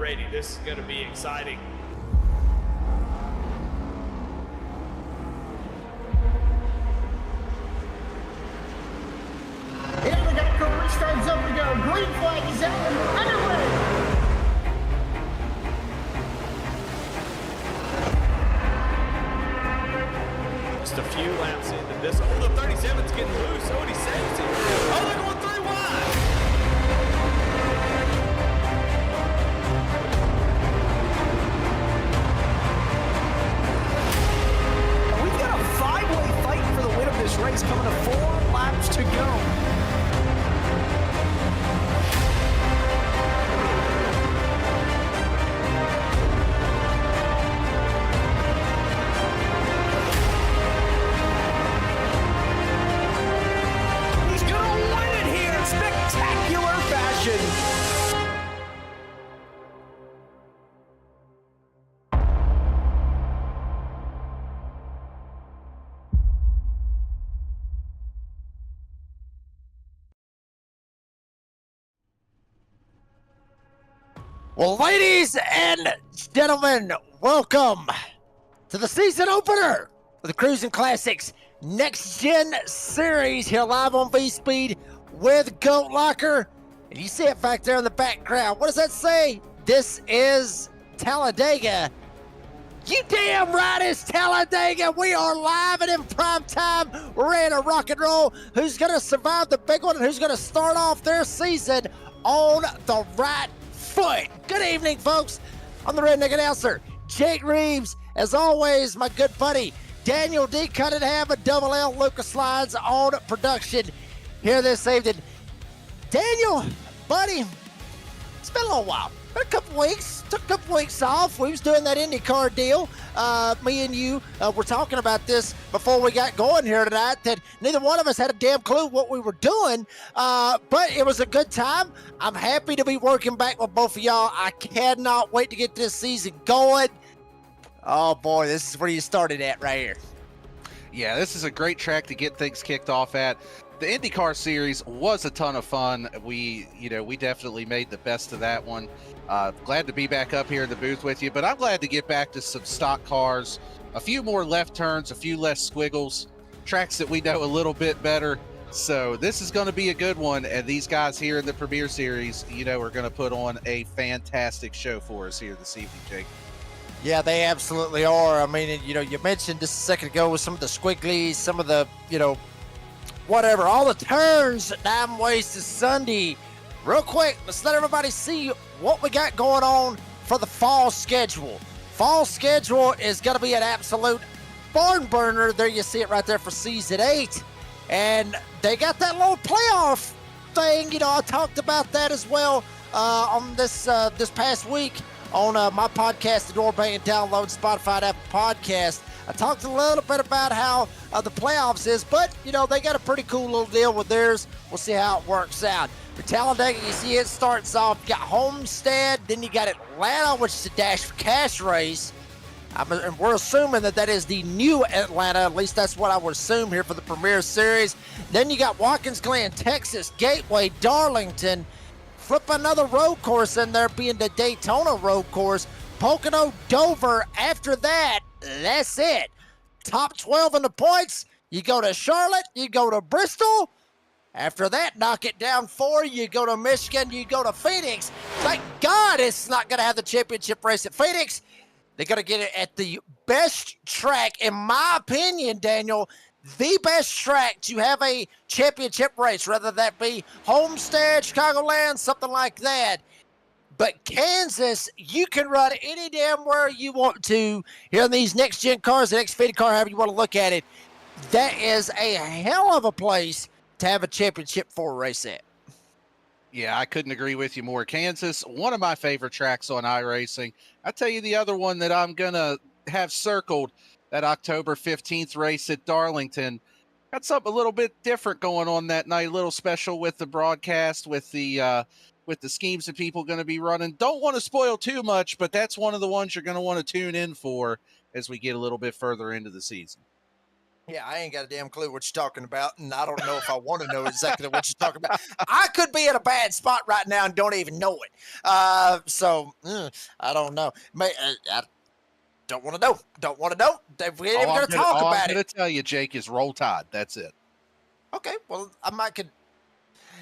ready. This is going to be exciting. And we got car restarts up to go. Green flag is out and we're underway. Just a few laps into this. Oh, the 37's getting loose. Oh, and he saves it. Oh, they're going 3 wide. We've got a 5-way fight for the win of this race coming to 4 laps to go. Spectacular fashion. Well, ladies and gentlemen, welcome to the season opener of the Cruisin Classics Next Gen Series here live on V-Speed with Goat Locker. And you see it back there in the background. What does that say? This is Talladega. You damn right it's Talladega. We are live and in prime time. We're ready to rock and roll. Who's going to survive the big one and who's going to start off their season on the right foot? Good evening, folks. I'm the Redneck Announcer, Jake Reeves. As always, my good buddy, Daniel D. Cunningham and Double L Lucas Slides on production here this evening. Daniel, buddy, it's been a little while. Been a couple weeks. Took a couple weeks off. We was doing that IndyCar deal. Me and you were talking about this before we got going here tonight, that neither one of us had a damn clue what we were doing. But it was a good time. I'm happy to be working back with both of y'all. I cannot wait to get this season going. Oh, boy, this is where you started at right here. Yeah, this is a great track to get things kicked off at. The IndyCar series was a ton of fun. We definitely made the best of that one. Glad to be back up here in the booth with you, but I'm glad to get back to some stock cars, a few more left turns, a few less squiggles, tracks that we know a little bit better. So this is going to be a good one, and these guys here in the Premier Series, are going to put on a fantastic show for us here this evening, Jake. Yeah, they absolutely are. I mean, you mentioned just a second ago with some of the squigglies, some of the, whatever, all the turns that Diamond wasted Sunday. Real quick, let's let everybody see what we got going on for the fall schedule. Fall schedule is going to be an absolute barn burner. There you see it right there for Season 8. And they got that little playoff thing. I talked about that as well on this past week on my podcast, the Doorbang and Download, Spotify, and Apple Podcast. I talked a little bit about how the playoffs is, but, they got a pretty cool little deal with theirs. We'll see how it works out. For Talladega, you see it starts off, you got Homestead, then you got Atlanta, which is a Dash for Cash race. And we're assuming that is the new Atlanta. At least that's what I would assume here for the Premier Series. Then you got Watkins Glen, Texas, Gateway, Darlington. Flip another road course in there, being the Daytona road course. Pocono, Dover. After that, that's it. Top 12 in the points. You go to Charlotte, you go to Bristol. After that, knock it down 4. You go to Michigan, you go to Phoenix. Thank God it's not going to have the championship race at Phoenix. They're going to get it at the best track, in my opinion, Daniel, the best track to have a championship race, whether that be Homestead, Chicagoland, something like that. But Kansas, you can run any damn where you want to here in these next-gen cars, the Xfinity car, however you want to look at it. That is a hell of a place to have a championship 4 race at. Yeah, I couldn't agree with you more. Kansas, one of my favorite tracks on iRacing. I tell you the other one that I'm going to have circled, that October 15th race at Darlington. Got something a little bit different going on that night, a little special with the broadcast, with the schemes that people are going to be running. Don't want to spoil too much, but that's one of the ones you're going to want to tune in for as we get a little bit further into the season. Yeah, I ain't got a damn clue what you're talking about, and I don't know if I want to know exactly what you're talking about. I could be in a bad spot right now and don't even know it. I don't know. I don't want to know. Don't want to know. We ain't even going to talk all I'm about gonna it. tell you, Jake, is roll tide. That's it. Okay, well, I might could.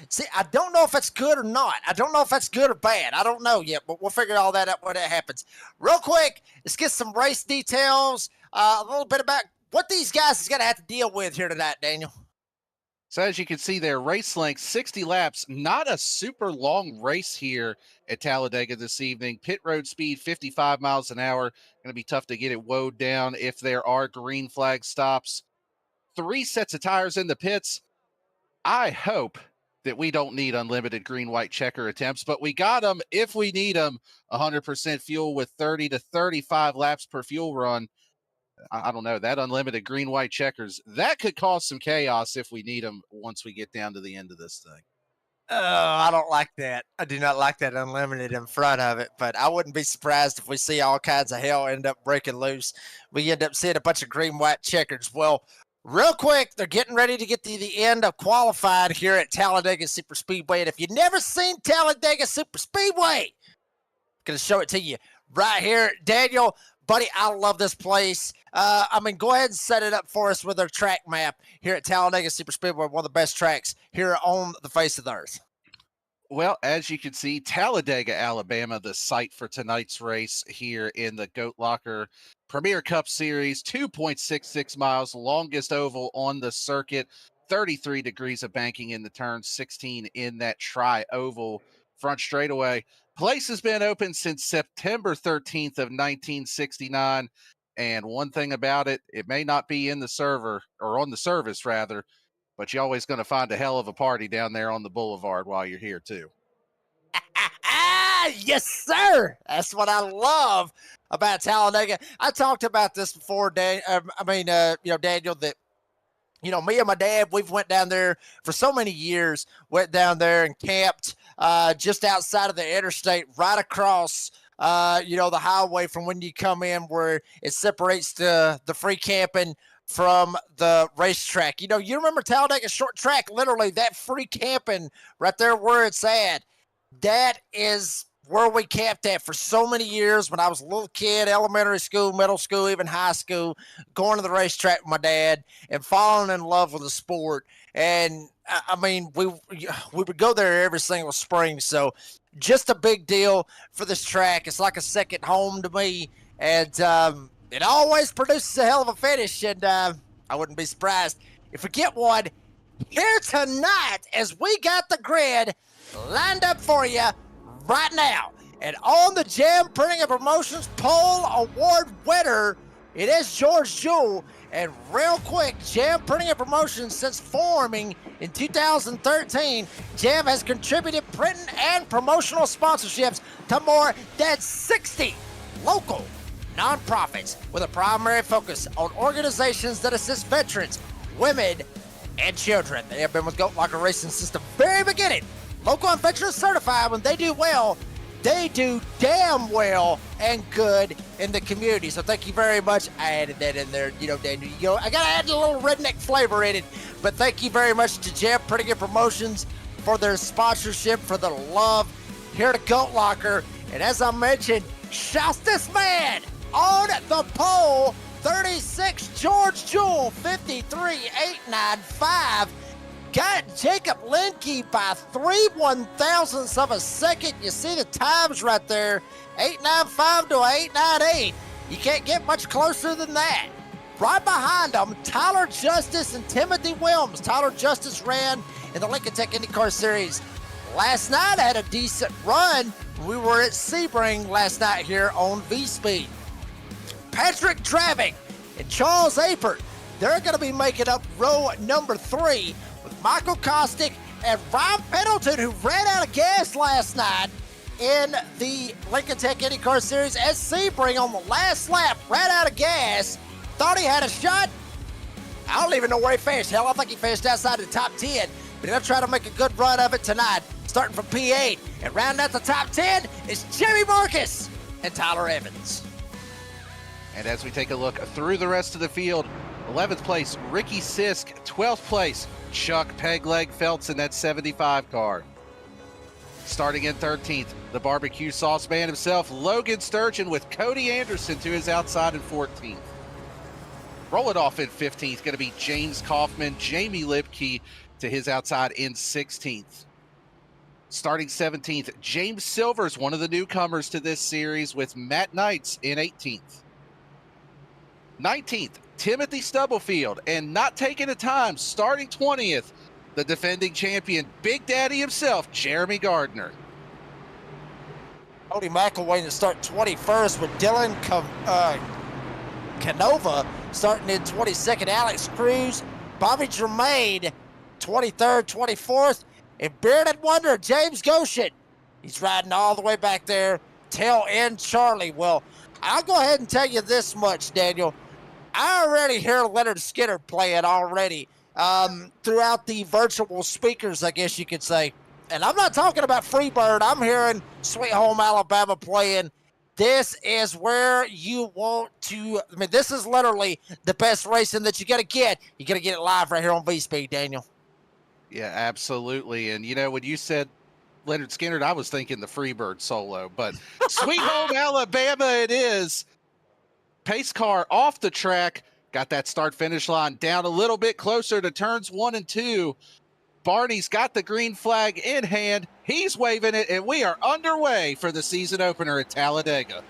See, I don't know if that's good or not. I don't know if that's good or bad. I don't know yet, but we'll figure all that out when it happens. Real quick, let's get some race details. A little bit about what these guys is going to have to deal with here tonight, Daniel. So as you can see there, race length 60 laps, not a super long race here at Talladega this evening. Pit road speed 55 miles an hour. Going to be tough to get it woed down if there are green flag stops. 3 sets of tires in the pits. I hope that we don't need unlimited green white checker attempts, but we got them if we need them. 100% fuel with 30 to 35 laps per fuel run. I don't know, that unlimited green white checkers, that could cause some chaos if we need them once we get down to the end of this thing. Oh, I don't like that. I do not like that unlimited in front of it, but I wouldn't be surprised if we see all kinds of hell end up breaking loose. We end up seeing a bunch of green white checkers. Well, real quick, they're getting ready to get to the end of qualifying here at Talladega Super Speedway. And if you've never seen Talladega Super Speedway, I'm going to show it to you right here. Daniel, buddy, I love this place. Go ahead and set it up for us with our track map here at Talladega Super Speedway, one of the best tracks here on the face of the earth. Well, as you can see, Talladega, Alabama, the site for tonight's race here in the Goat Locker Premier Cup Series, 2.66 miles, longest oval on the circuit, 33 degrees of banking in the turn, 16 in that tri-oval front straightaway. Place has been open since September 13th of 1969. And one thing about it, it may not be in the server, or on the service rather, but you're always going to find a hell of a party down there on the boulevard while you're here too. Yes, sir. That's what I love about Talladega. I talked about this before, Daniel, that, me and my dad, we've went down there for so many years, went down there and camped just outside of the interstate, right across the highway from when you come in where it separates the free camping from the racetrack. You remember Talladega short track, literally that free camping right there where it's at. That is where we camped at for so many years when I was a little kid, elementary school, middle school, even high school, going to the racetrack with my dad and falling in love with the sport. And we would go there every single spring. So just a big deal for this track. It's like a second home to me. And it always produces a hell of a finish. And I wouldn't be surprised if we get one here tonight as we got the grid lined up for you right now. And on the Jam Printing and Promotions Poll Award winner, it is George Jewell. And real quick, Jam Printing and Promotions, since forming in 2013, Jam has contributed printing and promotional sponsorships to more than 60 local nonprofits with a primary focus on organizations that assist veterans, women, and children. They have been with Goat Locker Racing since the very beginning. Local and veteran certified. When they do well, they do damn well and good in the community. So thank you very much. I added that in there, Daniel. I gotta add a little redneck flavor in it. But thank you very much to Jam Printing and Promotions for their sponsorship, for the love here to Goat Locker. And as I mentioned, shouts this man on the pole, 36 George Jewell, 53.895. Got Jacob Linkey by 3/1000ths of a second. You see the times right there, 895 to 898. You can't get much closer than that. Right behind them, Tyler Justice and Timothy Wilms. Tyler Justice ran in the Lincoln Tech IndyCar Series last night. Had a decent run. We were at Sebring last night here on V-Speed. Patrick Travick and Charles Apert, they're going to be making up row number 3 with Michael Kostick and Ryan Pendleton, who ran out of gas last night in the Lincoln Tech IndyCar Series at Sebring on the last lap. Ran out of gas, thought he had a shot. I don't even know where he finished. Hell, I think he finished outside the top 10, but he'll try to make a good run of it tonight, starting from P8. And rounding out the top 10 is Jimmy Marcus and Tyler Evans. And as we take a look through the rest of the field, 11th place, Ricky Sisk. 12th place, Chuck Pegleg Feltz in that 75 car. Starting in 13th, the barbecue sauce man himself, Logan Sturgeon, with Cody Anderson to his outside in 14th. Roll it off in 15th, going to be James Kaufman, Jamie Lipke to his outside in 16th. Starting 17th, James Silvers, one of the newcomers to this series, with Matt Knights in 18th. 19th, Timothy Stubblefield, and not taking the time, starting 20th, the defending champion, Big Daddy himself, Jeremy Gardner. Cody McElwain to start 21st with Dylan Canova starting in 22nd. Alex Cruz, Bobby Germain, 23rd, 24th. And Bearded Wonder, James Goshen, he's riding all the way back there, tail end Charlie. Well, I'll go ahead and tell you this much, Daniel. I already hear Leonard Skinner playing already throughout the virtual speakers, I guess you could say. And I'm not talking about Freebird. I'm hearing Sweet Home Alabama playing. This is where you want to, I mean, this is literally the best racing that you got to get. You got to get it live right here on V-Speed, Daniel. Yeah, absolutely. And, you know, when you said Leonard Skinner, I was thinking the Freebird solo. But Sweet Home Alabama it is. Pace car off the track. Got that start-finish line down a little bit closer to turns 1 and 2. Barney's got the green flag in hand. He's waving it, and we are underway for the season opener at Talladega.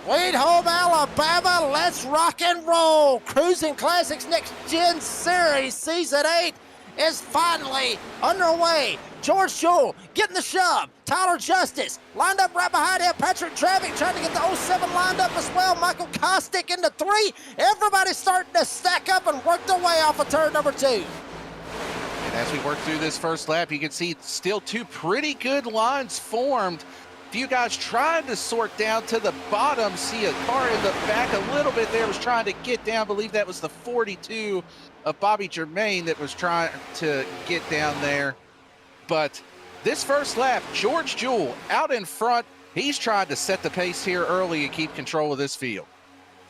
Sweet Home Alabama, let's rock and roll. Cruisin Classics Next Gen Series Season 8 is finally underway. George Jewell getting the shove. Tyler Justice lined up right behind him. Patrick Travick trying to get the 07 lined up as well. Michael Kostick into 3. Everybody's starting to stack up and work their way off of turn number 2. And as we work through this first lap, you can see still 2 pretty good lines formed. A few guys trying to sort down to the bottom. See a car in the back a little bit there was trying to get down. I believe that was the 42 of Bobby Germain that was trying to get down there. But this first lap, George Jewell out in front. He's trying to set the pace here early and keep control of this field.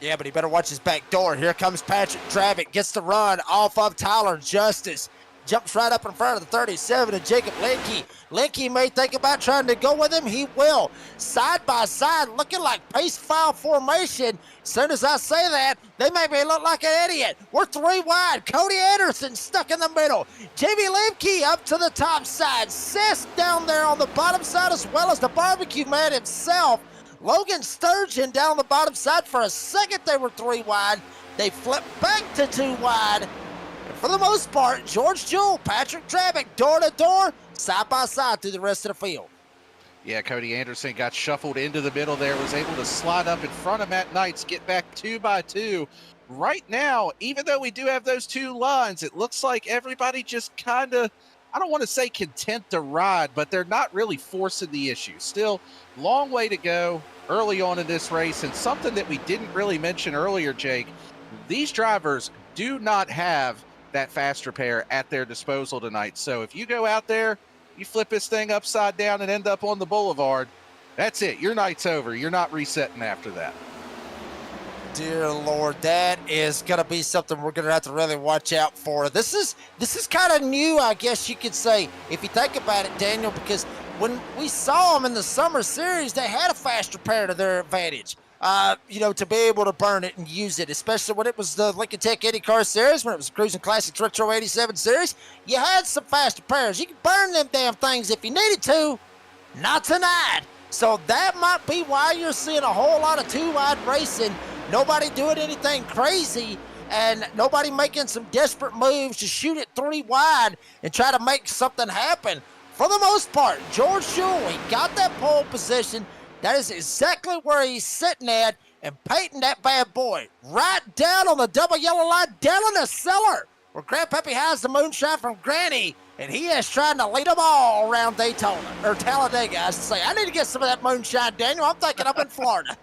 Yeah, but he better watch his back door. Here comes Patrick Travick. Gets the run off of Tyler Justice. Jumps right up in front of the 37 of Jacob Linke. Linke may think about trying to go with him. He will. Side by side, looking like pace file formation. As soon as I say that, they make me look like an idiot. We're 3 wide. Cody Anderson stuck in the middle. Jamie Lemke up to the top side. Sisk down there on the bottom side, as well as the barbecue man himself. Logan Sturgeon down the bottom side. For a second, they were 3 wide. They flipped back to 2 wide. For the most part, George Jewell, Patrick Travick, door to door, side by side through the rest of the field. Yeah, Cody Anderson got shuffled into the middle there, was able to slide up in front of Matt Knights, get back 2 by 2. Right now, even though we do have those 2 lines, it looks like everybody just kind of, I don't want to say content to ride, but they're not really forcing the issue. Still, long way to go early on in this race, and something that we didn't really mention earlier, Jake, these drivers do not have that fast repair at their disposal tonight. So if you go out there, you flip this thing upside down and end up on the boulevard, that's it. Your night's over. You're not resetting after that. Dear Lord, that is going to be something we're going to have to really watch out for. This is kind of new, I guess you could say, if you think about it, Daniel, because when we saw them in the summer series, they had a fast repair to their advantage. To be able to burn it and use it, especially when it was the Lincoln Tech IndyCar Series, when it was Cruisin Classics Retro 87 Series, you had some fast repairs. You could burn them damn things if you needed to. Not tonight. So that might be why you're seeing a whole lot of 2-wide racing. Nobody doing anything crazy, and nobody making some desperate moves to shoot it 3 wide and try to make something happen. For the most part, George Jewell, he got that pole position. That is exactly where he's sitting at and painting that bad boy right down on the double yellow line, down in the cellar where Grandpappy has the moonshine from Granny, and he is trying to lead them all around Daytona, or Talladega, I should say. I need to get some of that moonshine, Daniel. I'm thinking up in Florida.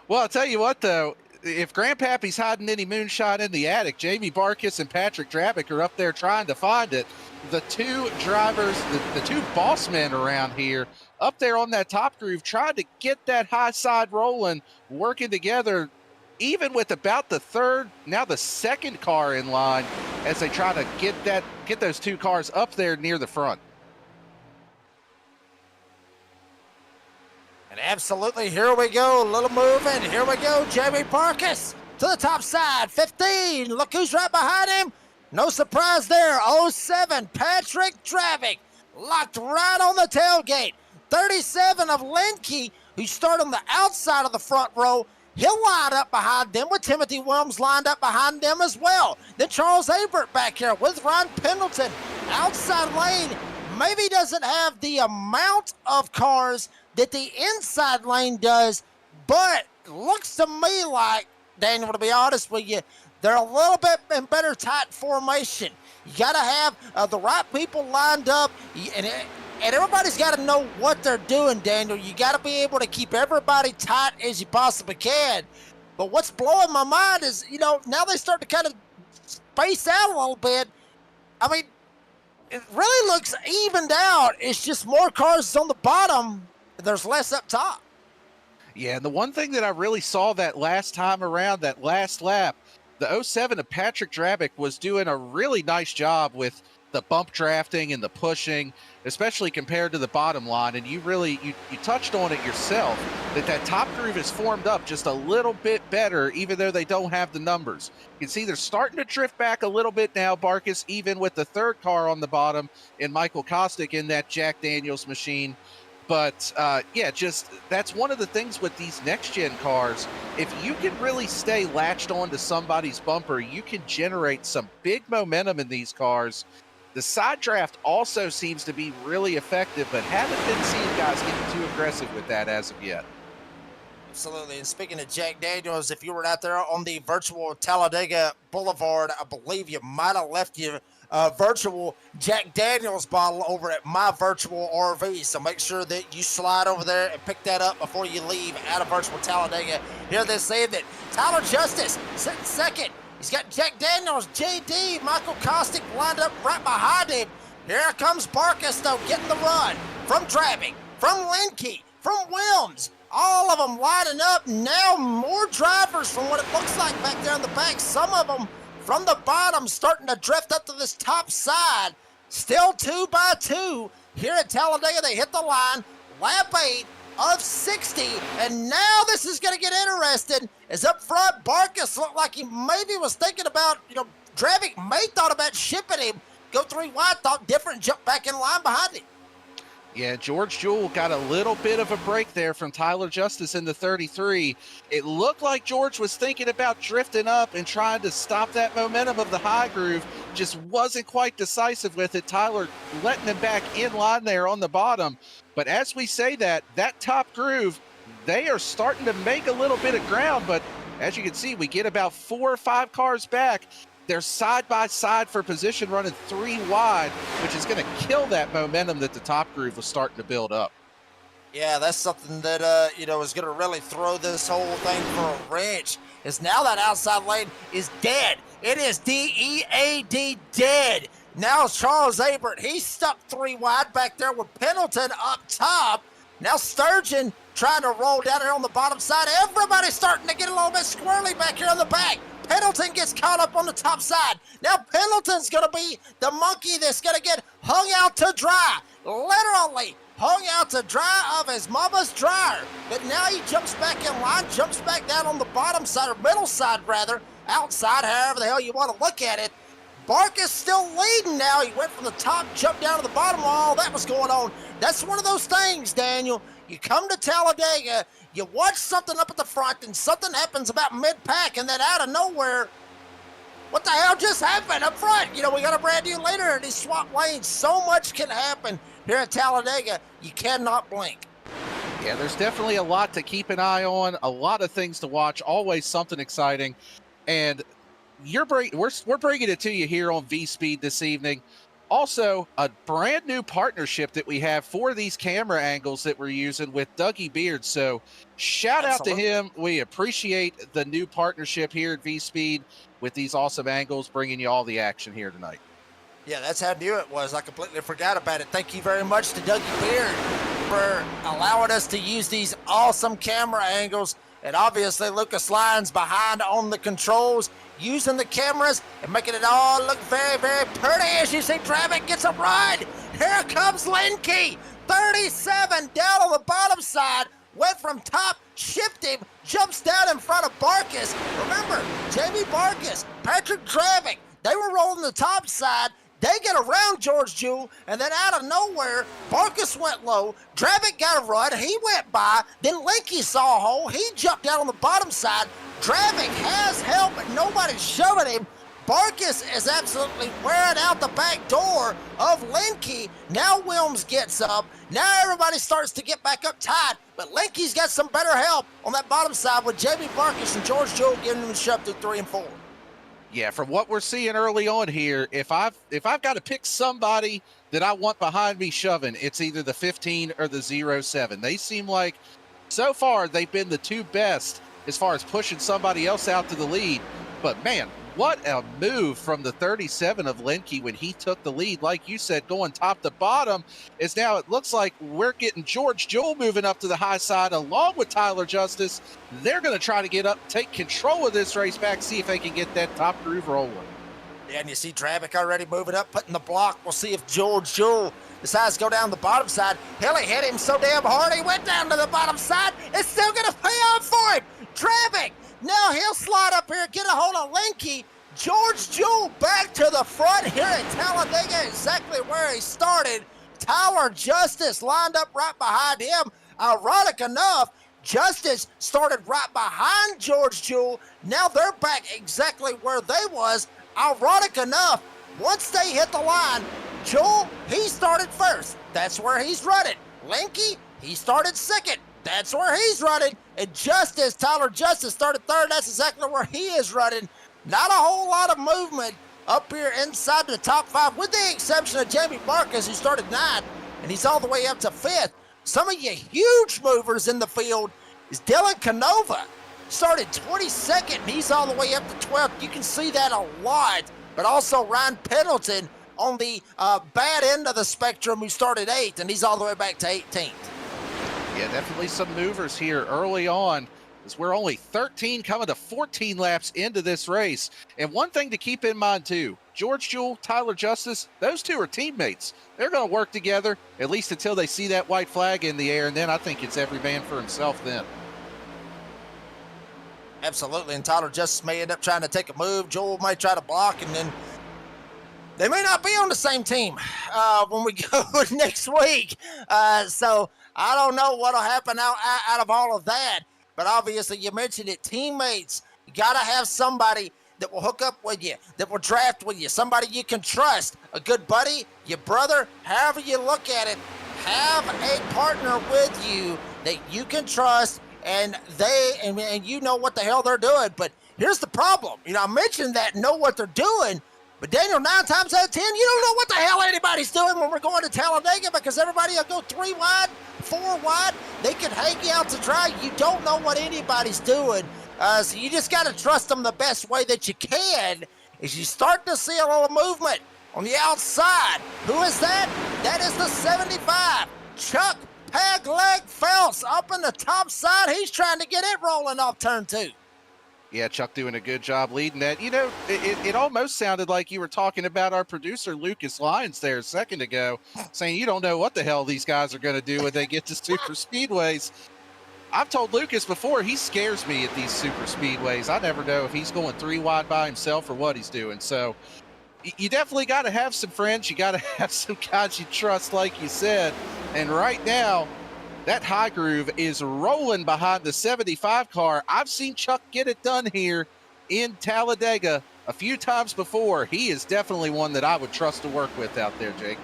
Well, I'll tell you what, though. If Grandpappy's hiding any moonshine in the attic, Jamie Barkis and Patrick Drabick are up there trying to find it. The 2 drivers, the 2 boss men around here, up there on that top groove, trying to get that high side rolling, working together. even with about the third, now the second car in line as they try to get those two cars up there near the front. And absolutely, here we go. A little moving. Here we go. Jamie Parkes to the top side. 15. Look who's right behind him. No surprise there. 07, Patrick Dravick. Locked right on the tailgate. 37 of Lenke, who started on the outside of the front row. He'll line up behind them with Timothy Williams lined up behind them as well. Then Charles Abert back here with Ryan Pendleton. Outside lane maybe doesn't have the amount of cars that the inside lane does, but looks to me like, Daniel, to be honest with you, they're a little bit in better tight formation. You got to have the right people lined up, and everybody's got to know what they're doing, Daniel. You got to be able to keep everybody tight as you possibly can. But what's blowing my mind is, now they start to kind of space out a little bit. I mean, it really looks evened out. It's just more cars on the bottom. There's less up top. Yeah, and the one thing that I really saw that last time around, that last lap, the 07 of Patrick Dravick was doing a really nice job with the bump drafting and the pushing, especially compared to the bottom line. And you touched on it yourself, that top groove is formed up just a little bit better, even though they don't have the numbers. You can see they're starting to drift back a little bit now, Barkus, even with the third car on the bottom and Michael Kostick in that Jack Daniels machine. But that's one of the things with these next-gen cars. If you can really stay latched onto somebody's bumper, you can generate some big momentum in these cars. The side draft also seems to be really effective, but haven't been seeing guys getting too aggressive with that as of yet. Absolutely. And speaking of Jack Daniels, if you were out there on the virtual Talladega Boulevard, I believe you might have left your virtual Jack Daniels bottle over at my virtual RV. So make sure that you slide over there and pick that up before you leave out of virtual Talladega. Here they say that Tyler Justice sitting second. He's got Jack Daniels, JD, Michael Kostick lined up right behind him. Here comes Barkus, though, getting the run from Dravick, from Lenke, from Wilms. All of them lining up. Now more drivers from what it looks like back there in the back. Some of them from the bottom starting to drift up to this top side. Still 2 by 2 here at Talladega. They hit the line. Lap 8 of 60. And now this is going to get interesting. As up front, Barkus looked like he maybe was thinking about, Dravick may thought about shipping him. Go 3 wide, thought different, jump back in line behind him. Yeah, George Jewell got a little bit of a break there from Tyler Justice in the 33. It looked like George was thinking about drifting up and trying to stop that momentum of the high groove. Just wasn't quite decisive with it. Tyler letting him back in line there on the bottom. But as we say that top groove, they are starting to make a little bit of ground. But as you can see, we get about 4 or 5 cars back. They're side by side for position, running 3 wide, which is going to kill that momentum that the top groove was starting to build up. Yeah, that's something that, is going to really throw this whole thing for a wrench. Is now that outside lane is dead. It is D-E-A-D, dead. Now Charles Abert, he's stuck 3 wide back there with Pendleton up top. Now Sturgeon trying to roll down here on the bottom side. Everybody's starting to get a little bit squirrely back here in the back. Pendleton gets caught up on the top side. Now Pendleton's going to be the monkey that's going to get hung out to dry. Literally hung out to dry of his mama's dryer. But now he jumps back in line, jumps back down on the bottom side, or middle side rather, outside, however the hell you want to look at it. Barkus still leading now. He went from the top, jumped down to the bottom while all that was going on. That's one of those things, Daniel. You come to Talladega, you watch something up at the front, and something happens about mid-pack, and then out of nowhere, what the hell just happened up front? We got a brand new leader, and he swapped lanes. So much can happen here at Talladega. You cannot blink. Yeah, there's definitely a lot to keep an eye on, a lot of things to watch, always something exciting. And we're bringing it to you here on V-Speed this evening. Also, a brand new partnership that we have for these camera angles that we're using with Dougie Beard. So shout out to him. We appreciate the new partnership here at V-Speed with these awesome angles, bringing you all the action here tonight. Yeah, that's how new it was. I completely forgot about it. Thank you very much to Dougie Beard for allowing us to use these awesome camera angles. And obviously, Lucas Lyons behind on the controls, using the cameras and making it all look very, very pretty as you see Travick gets a run. Here comes Linke, 37 down on the bottom side, went from top, shipped him, jumps down in front of Barkus. Remember, Jamie Barkus, Patrick Travick, they were rolling the top side. They get around George Jewell, and then out of nowhere, Barkus went low. Travick got a run. He went by. Then Linke saw a hole. He jumped out on the bottom side. Travick has help, but nobody's shoving him. Barkus is absolutely wearing out the back door of Linke. Now Wilms gets up. Now everybody starts to get back up tight, but Linke's got some better help on that bottom side with Jamie Barkus and George Jewell giving him a shove through 3 and 4. Yeah, from what we're seeing early on here, if I've got to pick somebody that I want behind me shoving, it's either the 15 or the 07. They seem like, so far, they've been the two best as far as pushing somebody else out to the lead. But, man, what a move from the 37 of Linke when he took the lead. Like you said, going top to bottom, is now it looks like we're getting George Jewell moving up to the high side along with Tyler Justice. They're going to try to get up, take control of this race back, see if they can get that top groove rolling. Yeah, and you see Travick already moving up, putting the block. We'll see if George Jewell decides to go down the bottom side. Hilly hit him so damn hard he went down to the bottom side. It's still going to pay off for him. Travick, now he'll slide up here, get a hold of Linke. George Jewell back to the front here at Talladega, exactly where he started. Tyler Justice lined up right behind him. Ironic enough, Justice started right behind George Jewell. Now they're back exactly where they was. Ironic enough, once they hit the line, Jewell, he started first. That's where he's running. Linke, he started second. That's where he's running. And Justice, Tyler Justice, started third. That's exactly where he is running. Not a whole lot of movement up here inside the top 5, with the exception of Jamie Barkus, who started 9, and he's all the way up to 5th. Some of you huge movers in the field is Dylan Canova. Started 22nd, and he's all the way up to 12th. You can see that a lot. But also Ryan Pendleton on the bad end of the spectrum, who started 8th, and he's all the way back to 18th. Yeah, definitely some movers here early on, as we're only 13 coming to 14 laps into this race. And one thing to keep in mind too, George Jewell, Tyler Justice, those two are teammates. They're going to work together, at least until they see that white flag in the air, and then I think it's every man for himself then. Absolutely, and Tyler Justice may end up trying to take a move. Joel might try to block, and then they may not be on the same team when we go next week. So I don't know what'll happen out of all of that. But obviously, you mentioned it, teammates. You got to have somebody that will hook up with you, that will draft with you, somebody you can trust, a good buddy, your brother, however you look at it. Have a partner with you that you can trust, and you know what the hell they're doing. But here's the problem. I mentioned that, know what they're doing, but Daniel, 9 times out of 10, you don't know what the hell anybody's doing when we're going to Talladega, because everybody will go 3 wide, 4 wide. They can hang you out to dry. You don't know what anybody's doing. So you just got to trust them the best way that you can. As you start to see a little movement on the outside. Who is that? That is the 75. Chuck Pegleg Phelps up in the top side. He's trying to get it rolling off turn 2. Yeah, Chuck doing a good job leading that. It almost sounded like you were talking about our producer, Lucas Lyons, there a second ago, saying you don't know what the hell these guys are going to do when they get to super speedways. I've told Lucas before, he scares me at these super speedways. I never know if he's going 3 wide by himself or what he's doing. So you definitely got to have some friends. You got to have some guys you trust, like you said. And right now, that high groove is rolling behind the 75 car. I've seen Chuck get it done here in Talladega a few times before. He is definitely one that I would trust to work with out there, Jake.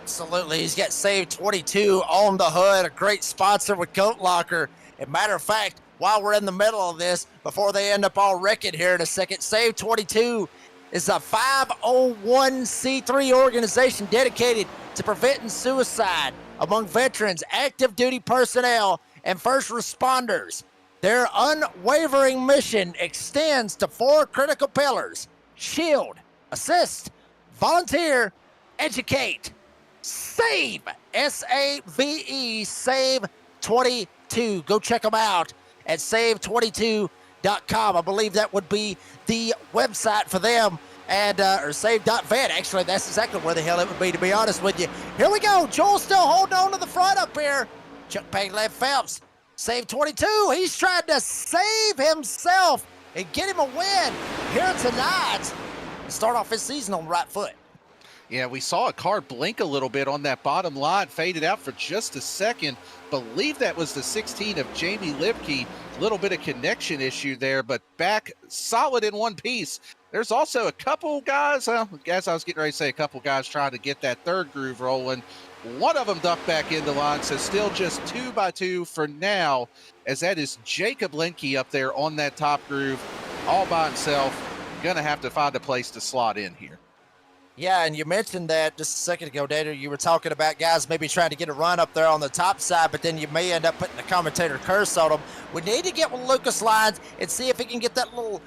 Absolutely. He's got Save 22 on the hood, a great sponsor with Coat Locker. And matter of fact, while we're in the middle of this, before they end up all wrecking here in a second, Save 22 is a 501c3 organization dedicated to preventing suicide among veterans, active duty personnel, and first responders. Their unwavering mission extends to 4 critical pillars: shield, assist, volunteer, educate. Save, S-A-V-E, Save 22. Go check them out at save22.com. I believe that would be the website for them. And or save.vet, actually, that's exactly where the hell it would be, to be honest with you. Here we go. Joel's still holding on to the front up here. Chuck Pegleg Phelps, save 22. He's trying to save himself and get him a win here tonight. Start off his season on the right foot. Yeah, we saw a car blink a little bit on that bottom line, faded out for just a second. Believe that was the 16 of Jamie Libke. A little bit of connection issue there, but back solid in one piece. There's also a couple guys, as I was getting ready to say, a couple guys trying to get that third groove rolling. One of them ducked back into line, so still just 2x2 for now, as that is Jacob Linke up there on that top groove, all by himself. Gonna have to find a place to slot in here. Yeah, and you mentioned that just a second ago, Dana. You were talking about guys maybe trying to get a run up there on the top side, but then you may end up putting the commentator curse on them. We need to get with Lucas Lyons and see if he can get that little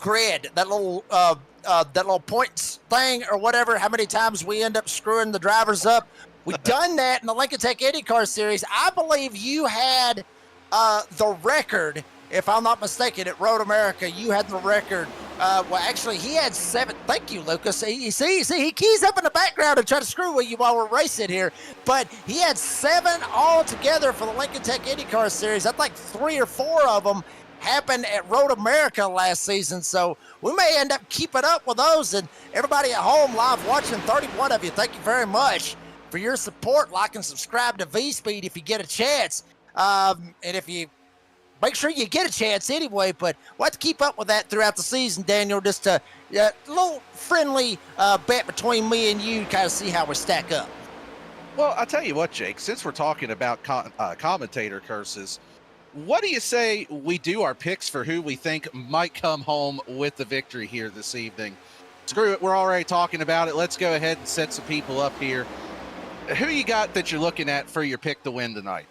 grid, that little points thing or whatever. How many times we end up screwing the drivers up? We've done that in the Lincoln Tech IndyCar Series. I believe you had the record, if I'm not mistaken, at Road America. You had the record. Well, actually, he had 7. Thank you, Lucas. See, he keys up in the background and try to screw with you while we're racing here. But he had 7 altogether for the Lincoln Tech IndyCar Series. I think 3 or 4 of them happened at Road America last season. So we may end up keeping up with those. And everybody at home live watching, 31 of you, thank you very much for your support. Like and subscribe to V-Speed if you get a chance. And if you make sure you get a chance anyway, but we'll have to keep up with that throughout the season, Daniel, just a little friendly bet between me and you, kind of see how we stack up. Well, I'll tell you what, Jake, since we're talking about commentator curses, what do you say we do our picks for who we think might come home with the victory here this evening? Screw it, we're already talking about it. Let's go ahead and set some people up here. Who you got that you're looking at for your pick to win tonight?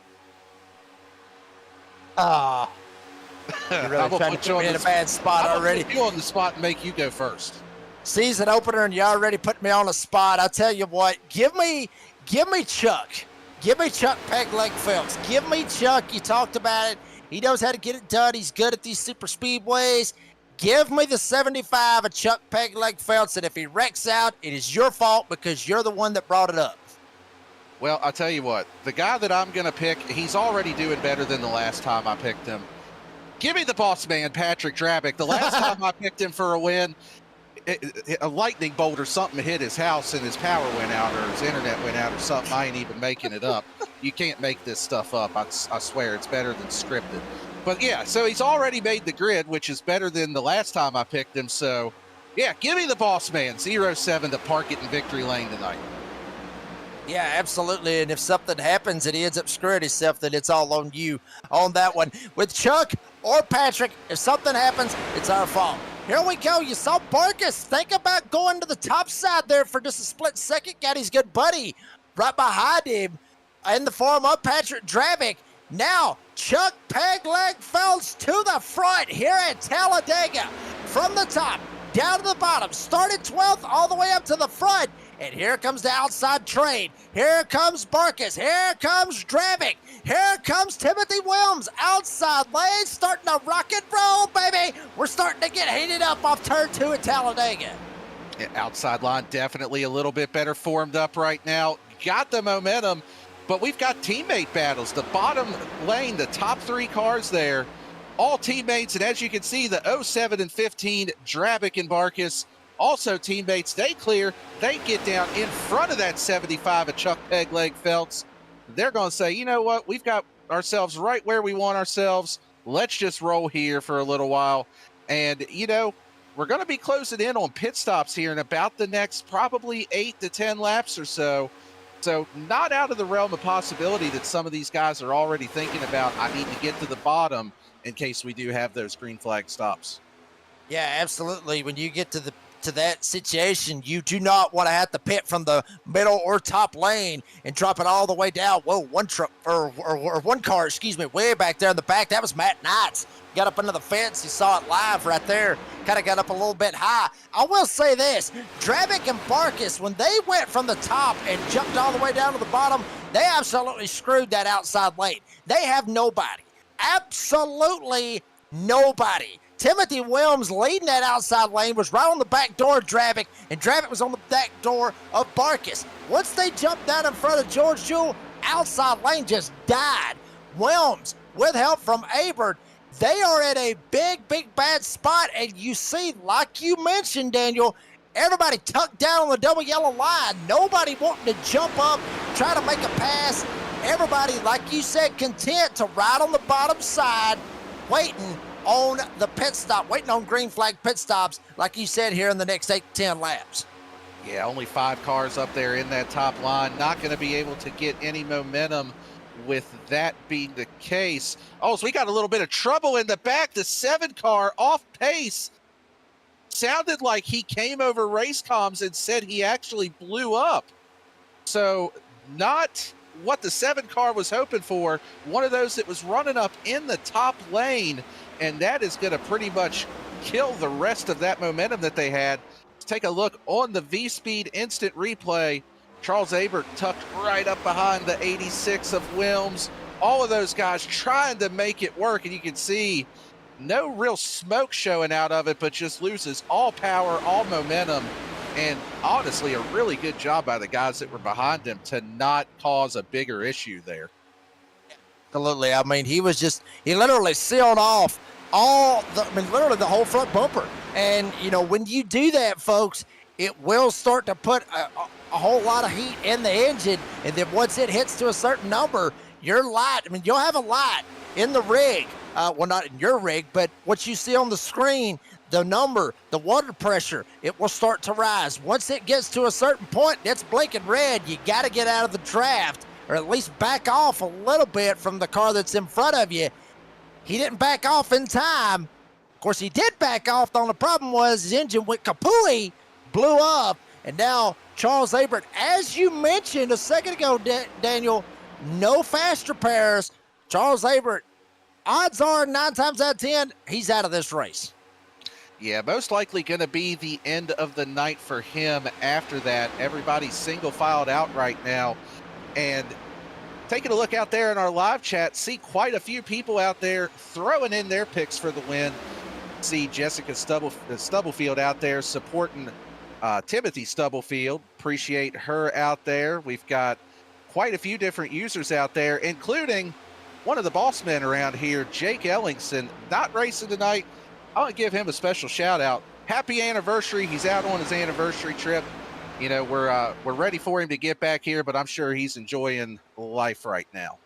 You're really trying to put me in a bad spot already. Put you on the spot and make you go first. Season opener, and you already put me on the spot. I'll tell you what, give me Chuck. Give me Chuck Pegleg Phelps. Give me Chuck. You talked about it. He knows how to get it done. He's good at these super speedways. Give me the 75 of Chuck Pegleg Phelps, and if he wrecks out, it is your fault because you're the one that brought it up. Well, I'll tell you what, the guy that I'm going to pick, he's already doing better than the last time I picked him. Give me the boss man, Patrick Drabick. The last time I picked him for a win, a lightning bolt or something hit his house and his power went out or his internet went out or something. I ain't even making it up. You can't make this stuff up. I swear it's better than scripted. But yeah, so he's already made the grid, which is better than the last time I picked him. So yeah, give me the boss man, 07 to park it in victory lane tonight. Yeah, absolutely. And if something happens and he ends up screwing himself, then it's all on you on that one. With Chuck or Patrick, if something happens, it's our fault. Here we go. You saw Barkus think about going to the top side there for just a split second. Got his good buddy right behind him in the form of Patrick Drabick. Now, Chuck Pegleg Phelps to the front here at Talladega. From the top down to the bottom. Started 12th all the way up to the front. And here comes the outside trade. Here comes Barkus. Here comes Drabick. Here comes Timothy Williams. Outside lane, starting to rock and roll, baby. We're starting to get heated up off turn 2 at Talladega. Yeah, outside line definitely a little bit better formed up right now. Got the momentum, but we've got teammate battles. The bottom lane, the top 3 cars there, all teammates. And as you can see, the 07 and 15, Drabick and Barkus, also teammates. They clear. They get down in front of that 75 of Chuck Pegleg Phelps. They're going to say, you know what? We've got ourselves right where we want ourselves. Let's just roll here for a little while. And, you know, we're going to be closing in on pit stops here in about the next probably 8 to 10 laps or so. So not out of the realm of possibility that some of these guys are already thinking about, I need to get to the bottom in case we do have those green flag stops. Yeah, absolutely. When you get to that situation, you do not want to have to pit from the middle or top lane and drop it all the way down. Whoa, one truck or one car, excuse me, way back there in the back. That was Matt Knights. Got up under the fence. You saw it live right there. Kind of got up a little bit high. I will say this, Drabick and Barkus, when they went from the top and jumped all the way down to the bottom, they absolutely screwed that outside lane. They have nobody. absolutely nobody. Timothy Williams leading that outside lane was right on the back door of Dravic, and Dravic was on the back door of Barkis. Once they jumped down in front of George Jewell, outside lane just died. Williams, with help from Abert, they are at a big bad spot, and you see, like you mentioned, Daniel, everybody tucked down on the double yellow line. Nobody wanting to jump up, try to make a pass. Everybody, like you said, content to ride on the bottom side, waiting on the pit stop, waiting on green flag pit stops, like you said, here in the next 8 to 10 laps. Yeah, only 5 cars up there in that top line. Not going to be able to get any momentum with that being the case. Oh, so we got a little bit of trouble in the back. The 7 car off pace. Sounded like he came over race comms and said he actually blew up. So not what the 7 car was hoping for. One of those that was running up in the top lane, and that is going to pretty much kill the rest of that momentum that they had. Let's take a look on the V-Speed instant replay. Charles Abert tucked right up behind the 86 of Wilms. All of those guys trying to make it work, and you can see no real smoke showing out of it, but just loses all power, all momentum. And honestly, a really good job by the guys that were behind him to not cause a bigger issue there. Absolutely. I mean, he literally sealed off literally the whole front bumper. And, when you do that, folks, it will start to put a whole lot of heat in the engine. And then once it hits to a certain number, your light, you'll have a light in the rig. Well, not in your rig, but what you see on the screen, the number, the water pressure, it will start to rise. Once it gets to a certain point, it's blinking red. You got to get out of the draft, or at least back off a little bit from the car that's in front of you. He didn't back off in time. Of course, he did back off. The only problem was his engine went kapooey, blew up, and now Charles Abert, as you mentioned a second ago, Daniel, no fast repairs. Charles Abert, odds are 9 times out of 10, he's out of this race. Yeah, most likely going to be the end of the night for him after that. Everybody's single filed out right now. And taking a look out there in our live chat, see quite a few people out there throwing in their picks for the win. See Jessica Stubblefield out there supporting Timothy Stubblefield. Appreciate her out there. We've got quite a few different users out there, including one of the boss men around here, Jake Ellingson, not racing tonight. I want to give him a special shout out. Happy anniversary. He's out on his anniversary trip. We're ready for him to get back here, but I'm sure he's enjoying life right now.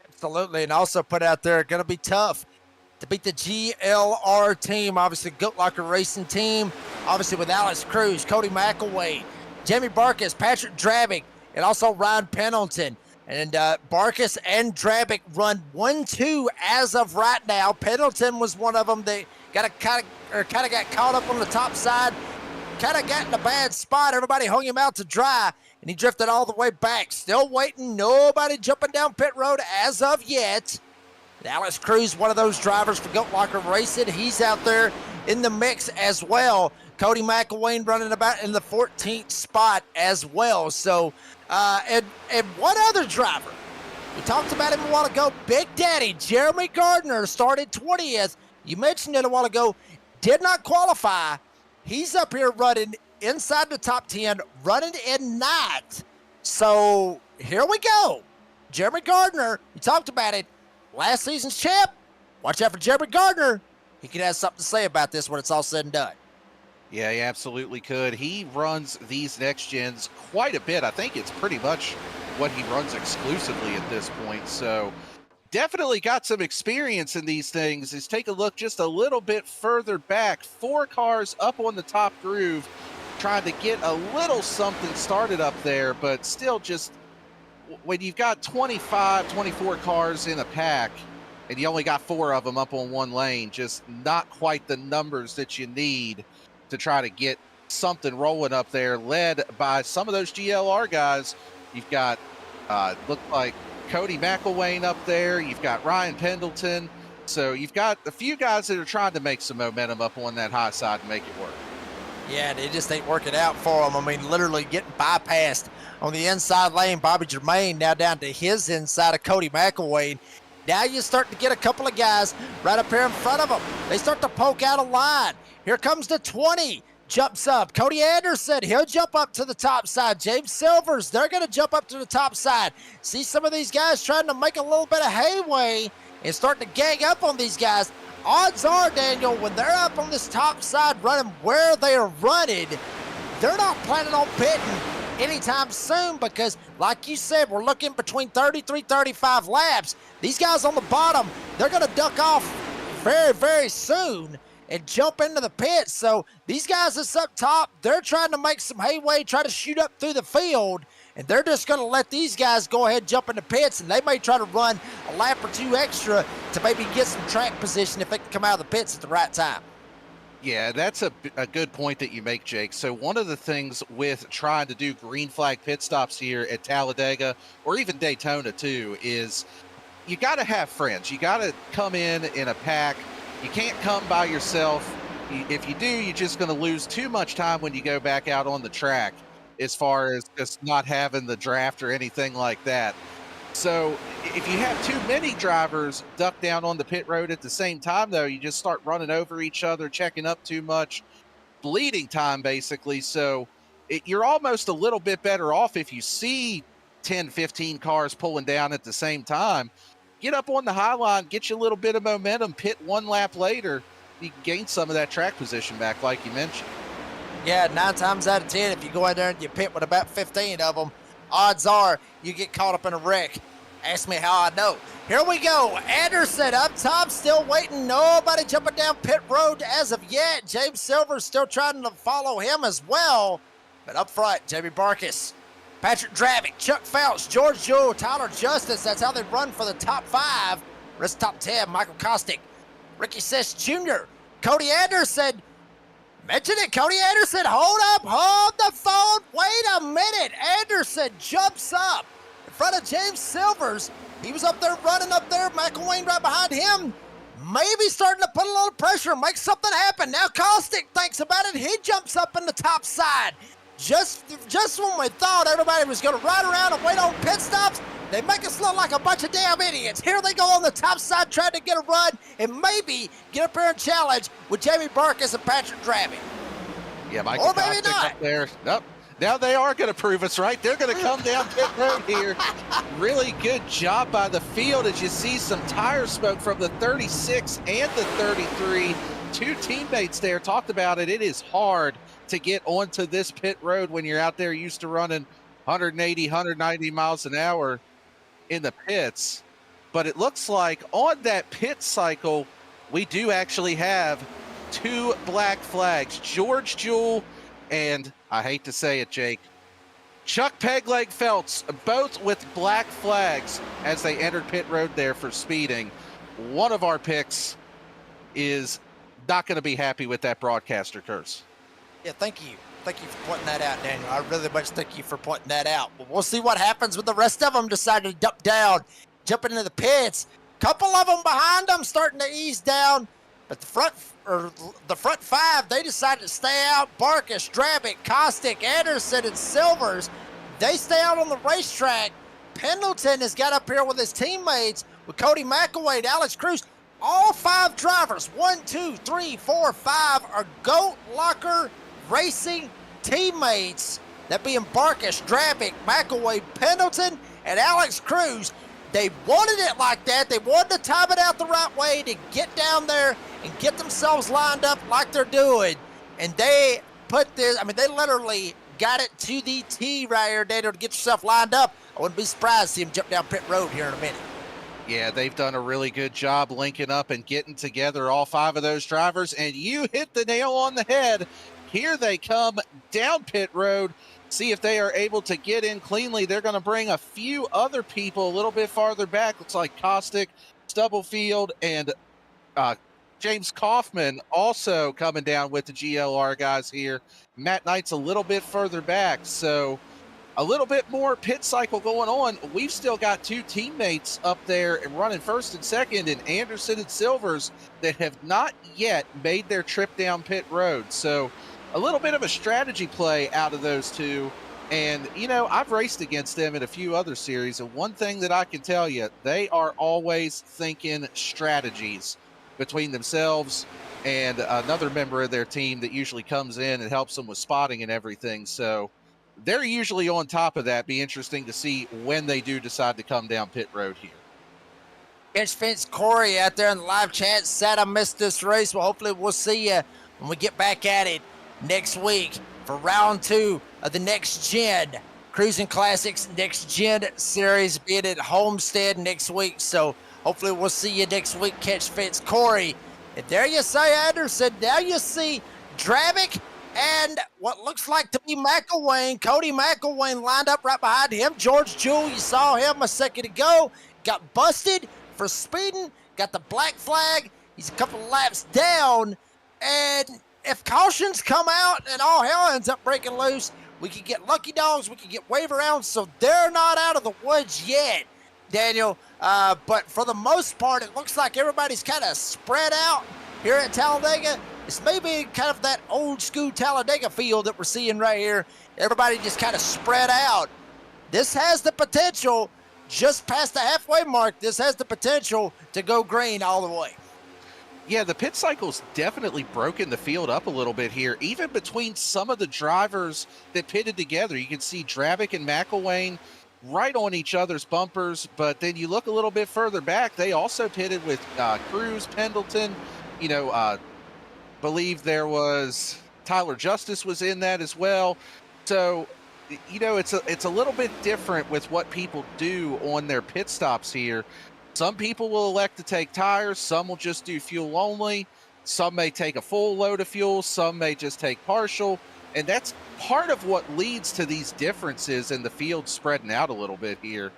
Absolutely. And also put out there, going to be tough to beat the GLR team. Obviously, Goat Locker Racing team. Obviously, with Alex Cruz, Cody McElway, Jamie Barkis, Patrick Dravic, and also Ryan Pendleton. And Barkis and Dravic run 1-2 as of right now. Pendleton was one of them that kind of got caught up on the top side, kind of got in a bad spot. Everybody hung him out to dry, and he drifted all the way back. Still waiting. Nobody jumping down pit road as of yet. And Alex Cruz, one of those drivers for Goat Locker Racing, he's out there in the mix as well. Cody McElwain running about in the 14th spot as well. So, and one other driver, we talked about him a while ago, Big Daddy, Jeremy Gardner, started 20th. You mentioned it a while ago, did not qualify. He's up here running inside the top 10, running in 9th. So, here we go. Jeremy Gardner, you talked about it, last season's champ. Watch out for Jeremy Gardner. He could have something to say about this when it's all said and done. Yeah, he absolutely could. He runs these next gens quite a bit. I think it's pretty much what he runs exclusively at this point. So definitely got some experience in these things. Let's take a look just a little bit further back. 4 cars up on the top groove, trying to get a little something started up there, but still just when you've got 25, 24 cars in a pack and you only got 4 of them up on one lane, just not quite the numbers that you need to try to get something rolling up there, led by some of those GLR guys. You've got, looked like Cody McElwain up there. You've got Ryan Pendleton. So you've got a few guys that are trying to make some momentum up on that high side and make it work. Yeah, they just ain't working out for them. I mean, literally getting bypassed on the inside lane. Bobby Germain now down to his inside of Cody McElwain. Now you start to get a couple of guys right up here in front of them. They start to poke out a line. Here comes the 20. Jumps up. Cody Anderson, he'll jump up to the top side. James Silvers, they're going to jump up to the top side. See some of these guys trying to make a little bit of headway and starting to gang up on these guys. Odds are, Daniel, when they're up on this top side running where they are running, they're not planning on pitting anytime soon because, like you said, we're looking between 33, 35 laps. These guys on the bottom, they're going to duck off very, very soon and jump into the pits. So these guys that's up top, they're trying to make some headway, try to shoot up through the field, and they're just going to let these guys go ahead and jump in the pits, and they may try to run a lap or two extra to maybe get some track position if they can come out of the pits at the right time. Yeah, that's a good point that you make, Jake. So one of the things with trying to do green flag pit stops here at Talladega or even Daytona too is you got to have friends. You got to come in a pack. You can't come by yourself. If you do, you're just going to lose too much time when you go back out on the track as far as just not having the draft or anything like that. So if you have too many drivers duck down on the pit road at the same time, though, you just start running over each other, checking up too much, bleeding time, basically. So you're almost a little bit better off if you see 10, 15 cars pulling down at the same time. Get up on the high line, get you a little bit of momentum, pit one lap later, you can gain some of that track position back, like you mentioned. Yeah, 9 times out of 10, if you go in there and you pit with about 15 of them, odds are you get caught up in a wreck. Ask me how I know. Here we go. Anderson up top, still waiting. Nobody jumping down pit road as of yet. James Silver's still trying to follow him as well. But up front, Jamie Barkis, Patrick Dravick, Chuck Phelps, George Jewell, Tyler Justice. That's how they run for the top 5. Rest top 10, Michael Kostick, Ricky Sish Jr., Cody Anderson. Mention it, Cody Anderson. Hold the phone. Wait a minute. Anderson jumps up in front of James Silvers. He was up there running up there. McElwain right behind him. Maybe starting to put a little pressure, make something happen. Now Kostick thinks about it. He jumps up in the top side. Just when we thought everybody was going to ride around and wait on pit stops, they make us look like a bunch of damn idiots. Here they go on the top side trying to get a run and maybe get up here and challenge with Jamie Barkis and Patrick Dravick. Yeah, Michael Or maybe Kostick not. up there. Nope. Now they are going to prove us right. They're going to come down pit road here. Really good job by the field as you see some tire smoke from the 36 and the 33. 2 teammates there talked about it. It is hard to get onto this pit road when you're out there used to running 180, 190 miles an hour in the pits. But it looks like on that pit cycle, we do actually have 2 black flags. George Jewell and, I hate to say it, Jake, Chuck Pegleg Phelps, both with black flags as they entered pit road there for speeding. One of our picks is not going to be happy with that broadcaster curse. Yeah, thank you. Thank you for pointing that out, Daniel. I really much thank you for pointing that out. But we'll see what happens when the rest of them decide to duck down, jump into the pits. Couple of them behind them starting to ease down. But the front 5, they decided to stay out. Barkis, Dravick, Kostick, Anderson, and Silvers, they stay out on the racetrack. Pendleton has got up here with his teammates, with Cody McElwain, Alex Cruz. All 5 drivers, 1, 2, 3, 4, 5, are Goat Locker Racing teammates. That being Barkis, Dravick, McElwain, Pendleton, and Alex Cruz. They wanted it like that. They wanted to time it out the right way to get down there and get themselves lined up like they're doing. And they put this, they literally got it to the T right here, Daniel, to get yourself lined up. I wouldn't be surprised to see him jump down pit road here in a minute. Yeah, they've done a really good job linking up and getting together, all 5 of those drivers. And you hit the nail on the head. Here they come down pit road. See if they are able to get in cleanly. They're going to bring a few other people a little bit farther back. Looks like Kostick, Stubblefield, and James Kaufman also coming down with the GLR guys here. Matt Knight's a little bit further back. So a little bit more pit cycle going on. We've still got 2 teammates up there and running first and second, and Anderson and Silvers that have not yet made their trip down pit road. So a little bit of a strategy play out of those 2. And, I've raced against them in a few other series. And one thing that I can tell you, they are always thinking strategies between themselves and another member of their team that usually comes in and helps them with spotting and everything. So they're usually on top of that. Be interesting to see when they do decide to come down pit road here. Catch Fence Corey out there in the live chat. Sad I missed this race. Well, hopefully we'll see you when we get back at it next week for round 2 of the Next Gen Cruisin Classics Next Gen Series, being at Homestead next week. So hopefully we'll see you next week. Catch Fence Corey. And there you see Anderson. Now you see Dravick and what looks like to be McElwain. Cody McElwain lined up right behind him. George Jewell, you saw him a second ago. Got busted for speeding. Got the black flag. He's a couple laps down. And if cautions come out and all hell ends up breaking loose, we could get lucky dogs. We could get wave around. So they're not out of the woods yet, Daniel. But for the most part, it looks like everybody's kind of spread out here at Talladega. It's maybe kind of that old school Talladega field that we're seeing right here. Everybody just kind of spread out. This has the potential, just past the halfway mark, this has the potential to go green all the way. Yeah, the pit cycle's definitely broken the field up a little bit here, even between some of the drivers that pitted together. You can see Dravick and McElwain right on each other's bumpers, but then you look a little bit further back, they also pitted with Cruz, Pendleton, believe there was Tyler Justice was in that as well. So, it's a little bit different with what people do on their pit stops here. Some people will elect to take tires. Some will just do fuel only. Some may take a full load of fuel. Some may just take partial. And that's part of what leads to these differences in the field spreading out a little bit here.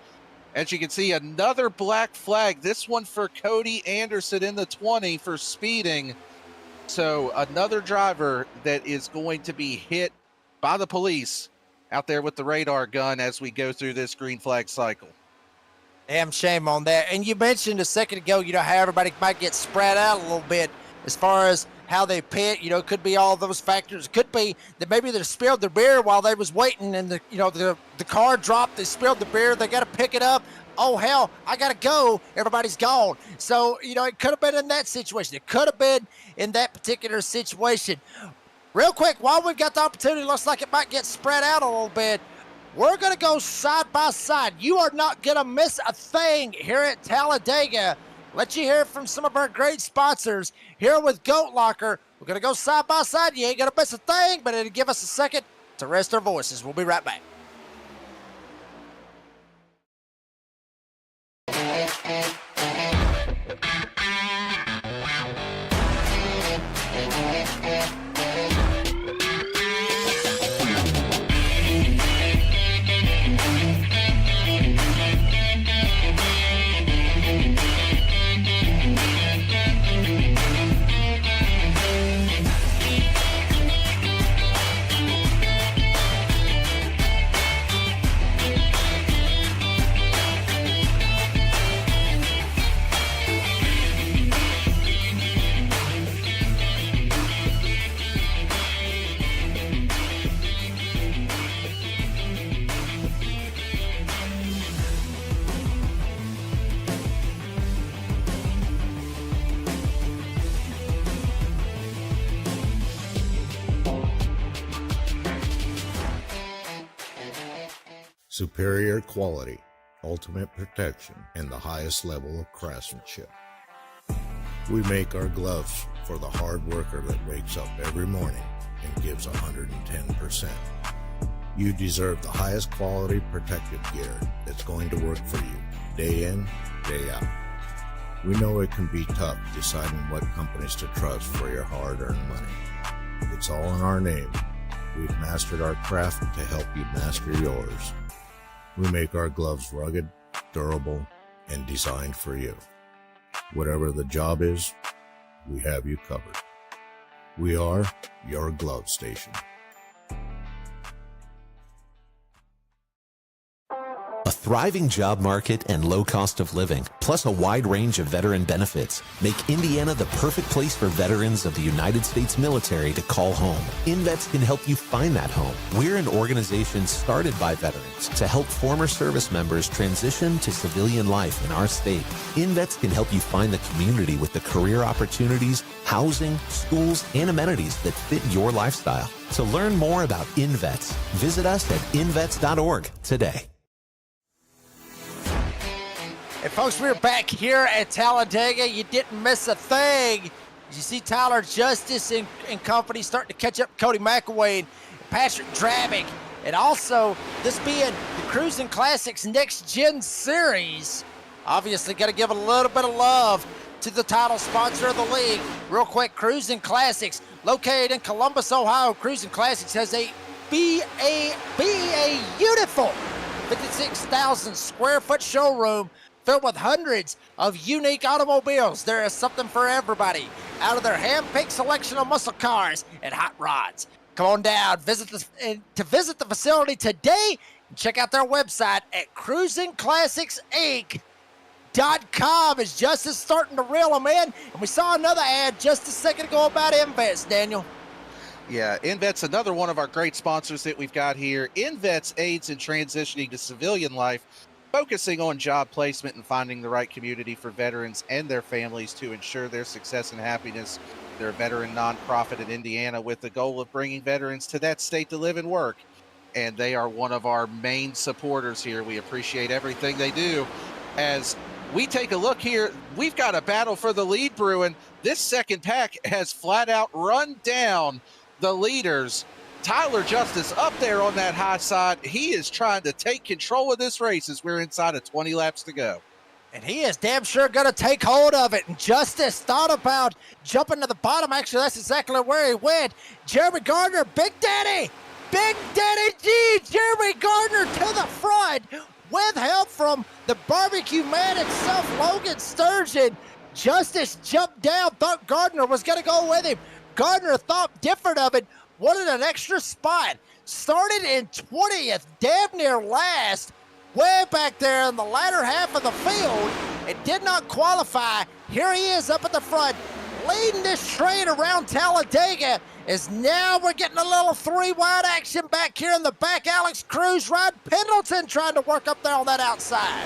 As you can see, another black flag. This one for Cody Anderson in the 20 for speeding. So another driver that is going to be hit by the police out there with the radar gun as we go through this green flag cycle. Damn shame on that. And you mentioned a second ago, how everybody might get spread out a little bit as far as how they pit. It could be all those factors. It could be that maybe they spilled their beer while they was waiting and the car dropped. They spilled the beer. They got to pick it up. Oh, hell, I got to go. Everybody's gone. So, it could have been in that situation. It could have been in that particular situation. Real quick, while we've got the opportunity, looks like it might get spread out a little bit. We're going to go side by side. You are not going to miss a thing here at Talladega. Let you hear from some of our great sponsors here with Goat Locker. We're going to go side by side. You ain't going to miss a thing, but it'll give us a second to rest our voices. We'll be right back. Superior quality, ultimate protection, and the highest level of craftsmanship. We make our gloves for the hard worker that wakes up every morning and gives 110%. You deserve the highest quality protective gear that's going to work for you, day in, day out. We know it can be tough deciding what companies to trust for your hard-earned money. It's all in our name. We've mastered our craft to help you master yours. We make our gloves rugged, durable, and designed for you. Whatever the job is, we have you covered. We are your glove station. thriving job market and low cost of living, plus a wide range of veteran benefits, make Indiana the perfect place for veterans of the United States military to call home. InVets can help you find that home. We're an organization started by veterans to help former service members transition to civilian life in our state. InVets can help you find the community with the career opportunities, housing, schools, and amenities that fit your lifestyle. To learn more about InVets, visit us at invets.org today. And folks, we're back here at Talladega. You didn't miss a thing. You see Tyler Justice and company starting to catch up Cody McElway and Patrick Drabick. And also, this being the Cruisin Classics Next Gen Series, obviously got to give a little bit of love to the title sponsor of the league. Real quick, Cruisin Classics, located in Columbus, Ohio. Cruisin Classics has a beautiful 56,000 square foot showroom filled with hundreds of unique automobiles. There is something for everybody. Out of their hand-picked selection of muscle cars and hot rods. Come on down, visit the facility today, and check out their website at cruisinclassicsinc.com. As Justice starting to reel them in, and we saw another ad just a second ago about InVets, Daniel. Yeah, InVet's another one of our great sponsors that we've got here. InVets aids in transitioning to civilian life, focusing on job placement and finding the right community for veterans and their families to ensure their success and happiness. They're a veteran nonprofit in Indiana with the goal of bringing veterans to that state to live and work. And they are one of our main supporters here. We appreciate everything they do. As we take a look here, we've got a battle for the lead brewing. This second pack has flat out run down the leaders. Tyler Justice up there on that high side. He is trying to take control of this race as we're inside of 20 laps to go. And he is damn sure going to take hold of it. And Justice thought about jumping to the bottom. Actually, that's exactly where he went. Jeremy Gardner, Big Daddy G, Jeremy Gardner to the front with help from the barbecue man himself, Logan Sturgeon. Justice jumped down, thought Gardner was going to go with him. Gardner thought different of it. Wanted an extra spot. Started in 20th, damn near last, way back there in the latter half of the field, and did not qualify. Here he is up at the front, leading this train around Talladega, as now we're getting a little three-wide action back here in the back. Alex Cruz, Rod Pendleton trying to work up there on that outside.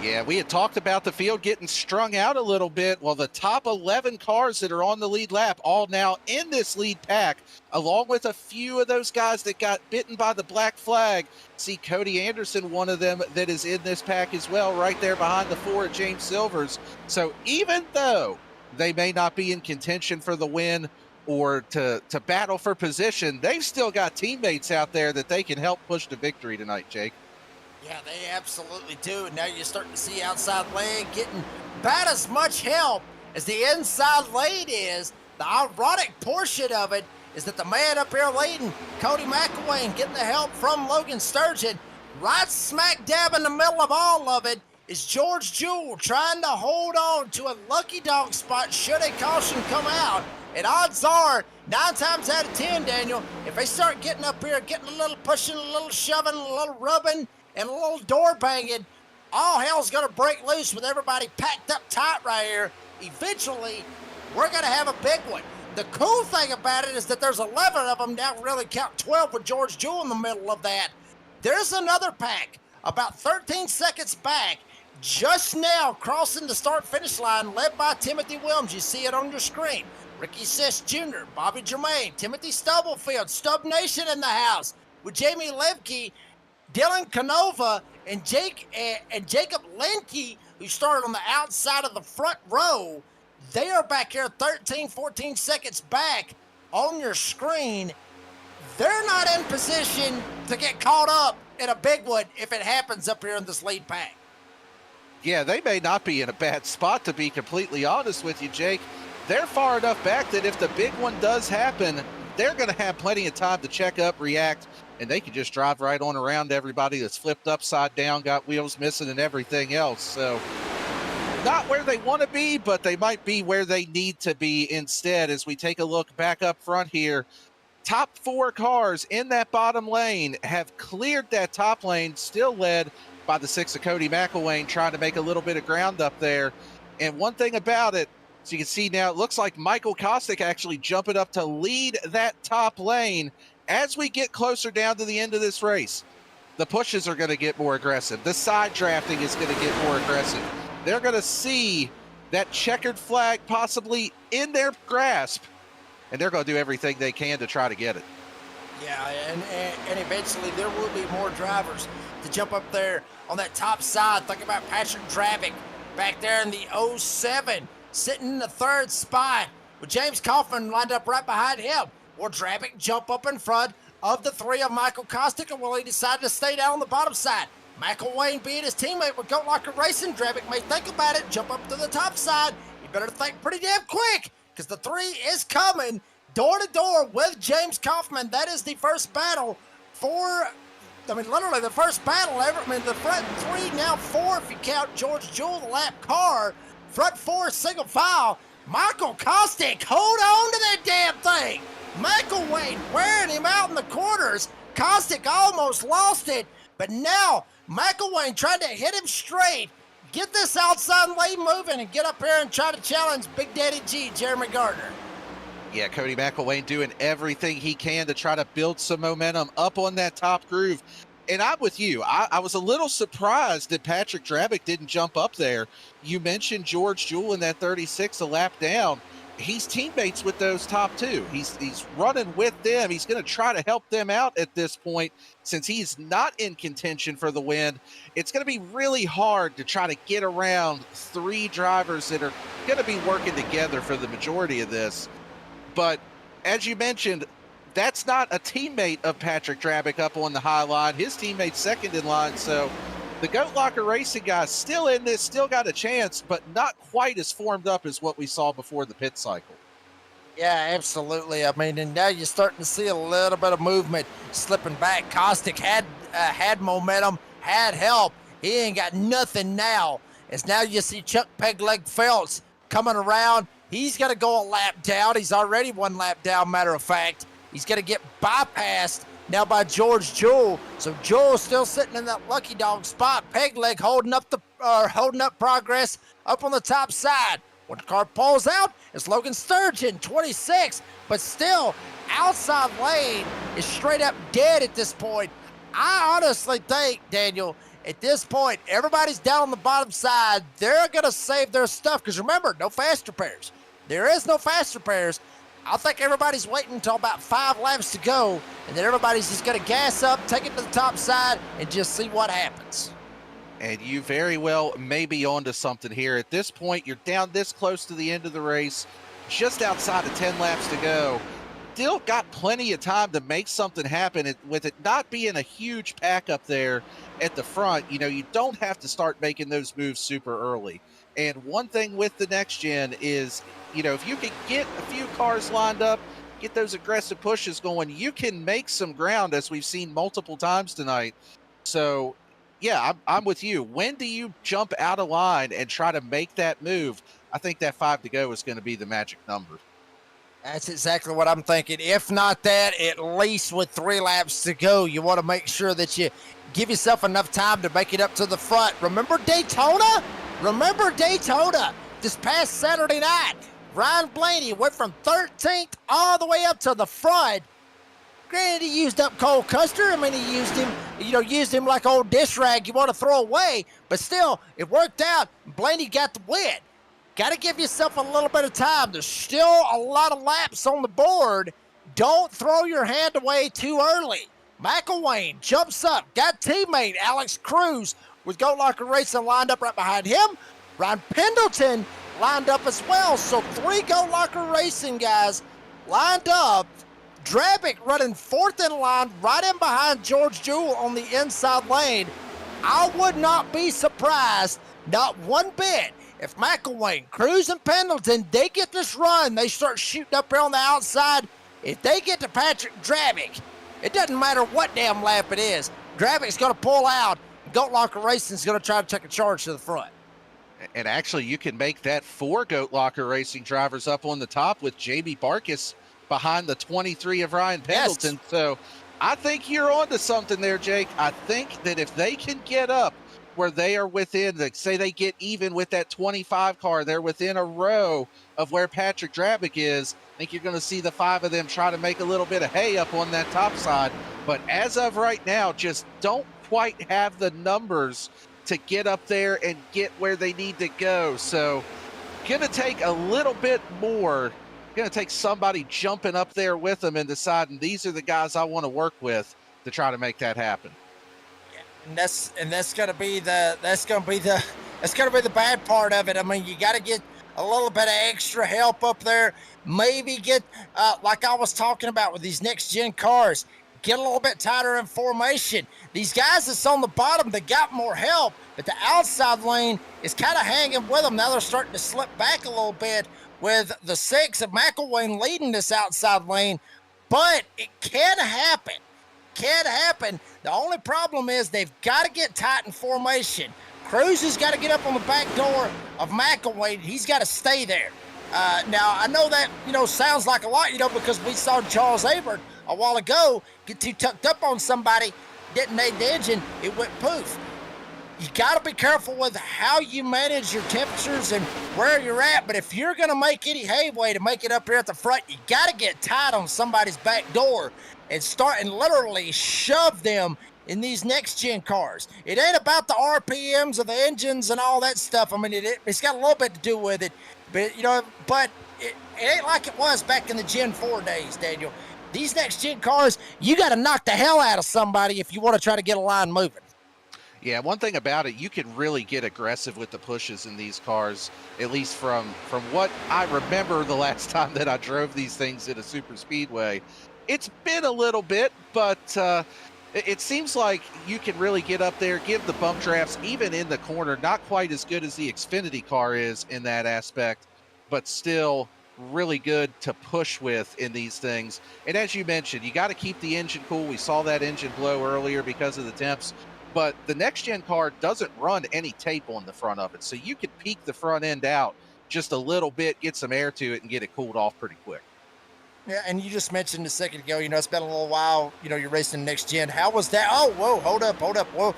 Yeah, we had talked about the field getting strung out a little bit. Well, the top 11 cars that are on the lead lap, all now in this lead pack, along with a few of those guys that got bitten by the black flag. See Cody Anderson, one of them that is in this pack as well, right there behind the four at James Silvers. So even though they may not be in contention for the win or to battle for position, they've still got teammates out there that they can help push to victory tonight, Jake. Yeah, they absolutely do. Now you're starting to see outside lane getting about as much help as the inside lane is. The ironic portion of it is that the man up here leading, Cody McElway, and getting the help from Logan Sturgeon, right smack dab in the middle of all of it is George Jewell trying to hold on to a lucky dog spot should a caution come out. And odds are, 9 times out of 10, Daniel, if they start getting up here, getting a little pushing, a little shoving, a little rubbing, and a little door banging, all hell's gonna break loose with everybody packed up tight right here. Eventually, we're gonna have a big one. The cool thing about it is that there's 11 of them now, really count 12 with George Jewell in the middle of that. There's another pack about 13 seconds back, just now crossing the start-finish line, led by Timothy Williams. You see it on your screen. Ricky Sish Jr., Bobby Germain, Timothy Stubblefield, Stub Nation in the house with Jamie Lemke, Dylan Canova, and Jacob Lenke, who started on the outside of the front row. They are back here 13, 14 seconds back on your screen. They're not in position to get caught up in a big one if it happens up here in this lead pack. Yeah, they may not be in a bad spot, to be completely honest with you, Jake. They're far enough back that if the big one does happen, they're going to have plenty of time to check up, react, and they can just drive right on around everybody that's flipped upside down, got wheels missing, and everything else. So not where they want to be, but they might be where they need to be instead. As we take a look back up front here, top 4 cars in that bottom lane have cleared that top lane, still led by the 6 of Cody McElwain, trying to make a little bit of ground up there. And one thing about it, so you can see now, it looks like Michael Kostick actually jumping up to lead that top lane. As we get closer down to the end of this race, the pushes are going to get more aggressive. The side drafting is going to get more aggressive. They're going to see that checkered flag possibly in their grasp, and they're going to do everything they can to try to get it. Yeah, and eventually there will be more drivers to jump up there on that top side. Think about Patrick Dravick back there in the 07, sitting in the 3rd spot with James Kaufman lined up right behind him. Will Dravick jump up in front of the 3 of Michael Kostick, or will he decide to stay down on the bottom side? McElwain being his teammate with Goat Locker Racing, Dravick may think about it, jump up to the top side. You better think pretty damn quick, because the 3 is coming door to door with James Kaufman. That is the first battle for, literally the first battle ever. The front 3, now 4 if you count George Jewell, the lap car. Front 4, single file. Michael Kostick, hold on to that damn thing. McElwain wearing him out in the corners. Kostick almost lost it, but now McElwain trying to hit him straight. Get this outside lane moving and get up here and try to challenge Big Daddy G, Jeremy Gardner. Yeah, Cody McElwain doing everything he can to try to build some momentum up on that top groove. And I'm with you. I was a little surprised that Patrick Dravick didn't jump up there. You mentioned George Jewell in that 36 a lap down. He's teammates with those top 2. He's running with them. He's going to try to help them out at this point. Since he's not in contention for the win, it's going to be really hard to try to get around 3 drivers that are going to be working together for the majority of this. But as you mentioned, that's not a teammate of Patrick Dravick up on the high line. His teammate's second in line. So the Goat Locker Racing guys still in this, still got a chance, but not quite as formed up as what we saw before the pit cycle. Yeah, absolutely. And now you're starting to see a little bit of movement slipping back. Kostick had momentum, had help. He ain't got nothing now. As now you see Chuck Pegleg Phelps coming around. He's got to go a lap down. He's already 1 lap down, matter of fact. He's going to get bypassed now by George Jewell. So Jewell's still sitting in that lucky dog spot. Pegleg holding up progress up on the top side. When the car pulls out, it's Logan Sturgeon, 26, but still outside lane is straight up dead at this point. I honestly think, Daniel, at this point, everybody's down on the bottom side. They're going to save their stuff because remember, no fast repairs. There is no fast repairs. I think everybody's waiting until about 5 laps to go, and then everybody's just going to gas up, take it to the top side, and just see what happens. And you very well may be onto something here. At this point, you're down this close to the end of the race, just outside of 10 laps to go. Still got plenty of time to make something happen. With it not being a huge pack up there at the front, you don't have to start making those moves super early. And one thing with the next gen is, if you can get a few cars lined up, get those aggressive pushes going, you can make some ground, as we've seen multiple times tonight. So, yeah, I'm with you. When do you jump out of line and try to make that move? I think that 5 to go is going to be the magic number. That's exactly what I'm thinking. If not that, at least with 3 laps to go, you want to make sure that you give yourself enough time to make it up to the front. Remember Daytona? This past Saturday night, Ryan Blaney went from 13th all the way up to the front. Granted, he used up Cole Custer. He used him like old dish rag you want to throw away. But still, it worked out. Blaney got the win. Got to give yourself a little bit of time. There's still a lot of laps on the board. Don't throw your hand away too early. McElwain jumps up. Got teammate Alex Cruz with Goat Locker Racing lined up right behind him. Ryan Pendleton lined up as well. So 3 Goat Locker Racing guys lined up. Dravick running 4th in line, right in behind George Jewell on the inside lane. I would not be surprised, not one bit, if McElwain, Cruz, and Pendleton, they get this run, they start shooting up here on the outside. If they get to Patrick Dravick, it doesn't matter what damn lap it is. Dravick's going to pull out. Goat Locker Racing's going to try to take a charge to the front. And actually, you can make that 4 Goat Locker Racing drivers up on the top with Jamie Barkis behind the 23 of Ryan Pendleton. Yes. So I think you're onto something there, Jake. I think that if they can get up where they are within, like, say they get even with that 25 car, they're within a row of where Patrick Drabick is. I think you're going to see the 5 of them try to make a little bit of hay up on that top side. But as of right now, just don't quite have the numbers to get up there and get where they need to go. So going to take a little bit more. Going to take somebody jumping up there with them and deciding these are the guys I want to work with to try to make that happen. And that's going to be the bad part of it. I mean, you got to get a little bit of extra help up there. Maybe get like I was talking about with these next gen cars, get a little bit tighter in formation. These guys that's on the bottom, they got more help, but the outside lane is kind of hanging with them. Now they're starting to slip back a little bit with the 6 of McElwain leading this outside lane, but it can happen. The only problem is they've got to get tight in formation. Cruisin's got to get up on the back door of McElwain. He's got to stay there. Now, I know that, sounds like a lot, because we saw Charles Abert a while ago get too tucked up on somebody, detonate the engine, it went poof. You got to be careful with how you manage your temperatures and where you're at, but if you're going to make any headway to make it up here at the front, you got to get tight on somebody's back door and start and literally shove them in these next-gen cars. It ain't about the RPMs of the engines and all that stuff. I mean, it's got a little bit to do with it, but, but it ain't like it was back in the Gen 4 days, Daniel. These next-gen cars, you got to knock the hell out of somebody if you want to try to get a line moving. Yeah, one thing about it, you can really get aggressive with the pushes in these cars, at least from what I remember the last time that I drove these things at a super speedway. It's been a little bit, but it seems like you can really get up there, give the bump drafts, even in the corner. Not quite as good as the Xfinity car is in that aspect, but still really good to push with in these things. And as you mentioned, you got to keep the engine cool. We saw that engine blow earlier because of the temps. But the next-gen car doesn't run any tape on the front of it, so you can peak the front end out just a little bit, get some air to it, and get it cooled off pretty quick. Yeah, and you just mentioned a second ago, it's been a little while, you're racing next gen. How was that? Oh, whoa, hold up. Whoa,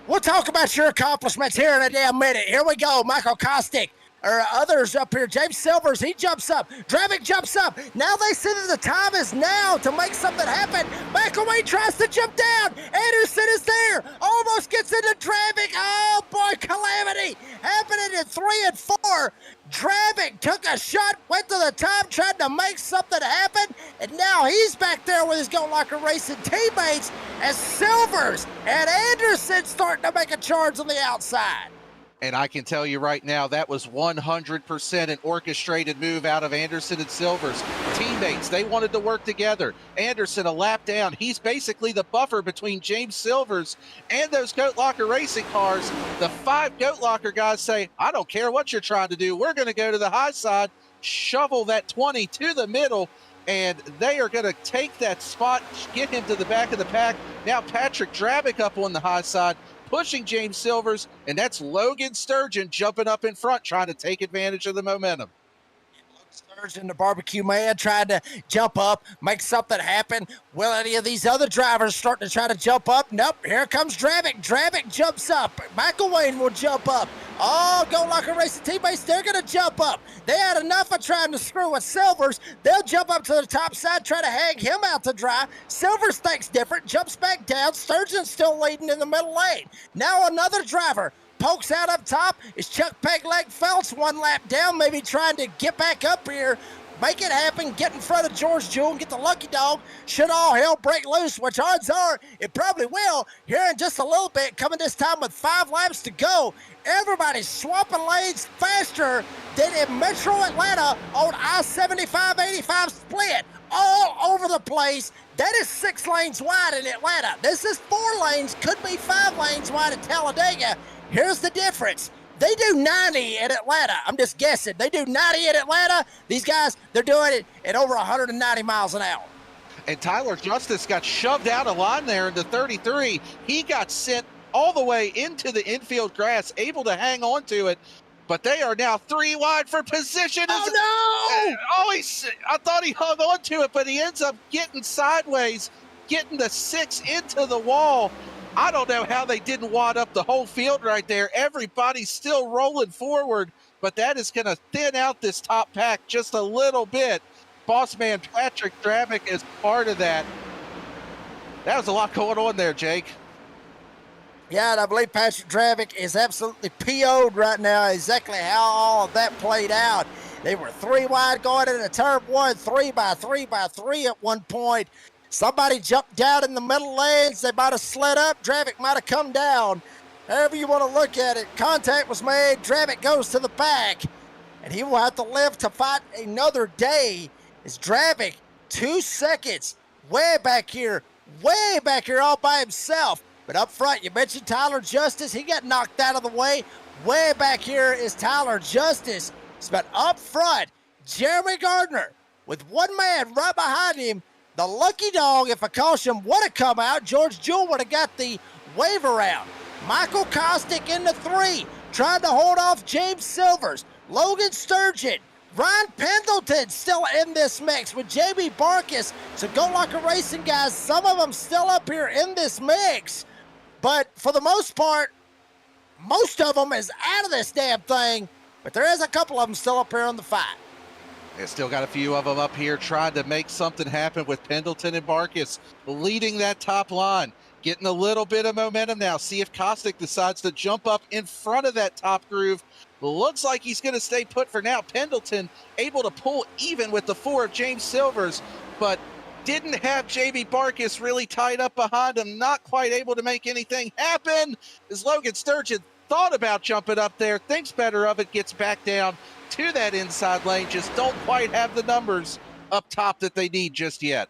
we'll talk about your accomplishments here in a damn minute. Here we go, Michael Kostick. Or others up here. James Silvers, he jumps up. Dravick jumps up. Now they see that the time is now to make something happen. McElwain tries to jump down. Anderson is there. Almost gets into Dravick. Oh, boy, calamity. Happening in 3 and 4. Dravick took a shot, went to the top, tried to make something happen, and now he's back there with his Go Locker Racing teammates as Silvers and Anderson starting to make a charge on the outside. And I can tell you right now, that was 100% an orchestrated move out of Anderson and Silvers. Teammates, they wanted to work together. Anderson a lap down. He's basically the buffer between James Silvers and those Goat Locker Racing cars. The 5 Goat Locker guys say, I don't care what you're trying to do. We're going to go to the high side, shovel that 20 to the middle, and they are going to take that spot, get him to the back of the pack. Now Patrick Drabick up on the high side, pushing James Silvers, and that's Logan Sturgeon jumping up in front, trying to take advantage of the momentum. Sturgeon, the barbecue man, tried to jump up, make something happen. Will any of these other drivers start to try to jump up? Nope, here comes Dravick. Dravick jumps up. McElwain will jump up. Oh, Go Locker Racing teammates, they're going to jump up. They had enough of trying to screw with Silvers. They'll jump up to the top side, try to hang him out to dry. Silvers thinks different, jumps back down. Sturgeon's still leading in the middle lane. Now another driver pokes out up top. Is Chuck Pegleg Phelps 1 lap down, maybe trying to get back up here, make it happen, get in front of George Jewell and get the lucky dog. Should all hell break loose, which odds are it probably will here in just a little bit, coming this time with 5 laps to go. Everybody's swapping lanes faster than in Metro Atlanta on I-75-85 split all over the place. That is 6 lanes wide in Atlanta. This is 4 lanes, could be 5 lanes wide at Talladega. Here's the difference. They do 90 at Atlanta. I'm just guessing. They do 90 at Atlanta. These guys, they're doing it at over 190 miles an hour. And Tyler Justice got shoved out of line there into 33. He got sent all the way into the infield grass, able to hang on to it. But they are now 3 wide for position. Oh, no! I thought he hung on to it, but he ends up getting sideways, getting the 6 into the wall. I don't know how they didn't wad up the whole field right there. Everybody's still rolling forward, but that is going to thin out this top pack just a little bit. Boss man Patrick Dravick is part of that. That was a lot going on there, Jake. Yeah, and I believe Patrick Dravick is absolutely PO'd right now, exactly how all of that played out. They were 3 wide going into turn 1, 3 by 3 by 3 at one point. Somebody jumped down in the middle lanes. They might have slid up. Dravick might have come down. However you want to look at it, contact was made. Dravick goes to the back, and he will have to live to fight another day. As Dravick, 2 seconds, way back here all by himself. But up front, you mentioned Tyler Justice. He got knocked out of the way. Way back here is Tyler Justice. But up front, Jeremy Gardner with one man right behind him. The lucky dog, if a caution would have come out, George Jewell would have got the waiver out. Michael Kostick in the 3, trying to hold off James Silvers. Logan Sturgeon, Ryan Pendleton still in this mix with J.B. Barkis. So Go Locker Racing guys, some of them still up here in this mix. But for the most part, most of them is out of this damn thing. But there is a couple of them still up here in the fight. They still got a few of them up here trying to make something happen with Pendleton and Barkis leading that top line. Getting a little bit of momentum now. See if Kostick decides to jump up in front of that top groove. Looks like he's going to stay put for now. Pendleton able to pull even with the 4 of James Silvers, but didn't have J.B. Barkis really tied up behind him. Not quite able to make anything happen as Logan Sturgeon thought about jumping up there, thinks better of it, gets back down to that inside lane. Just don't quite have the numbers up top that they need just yet.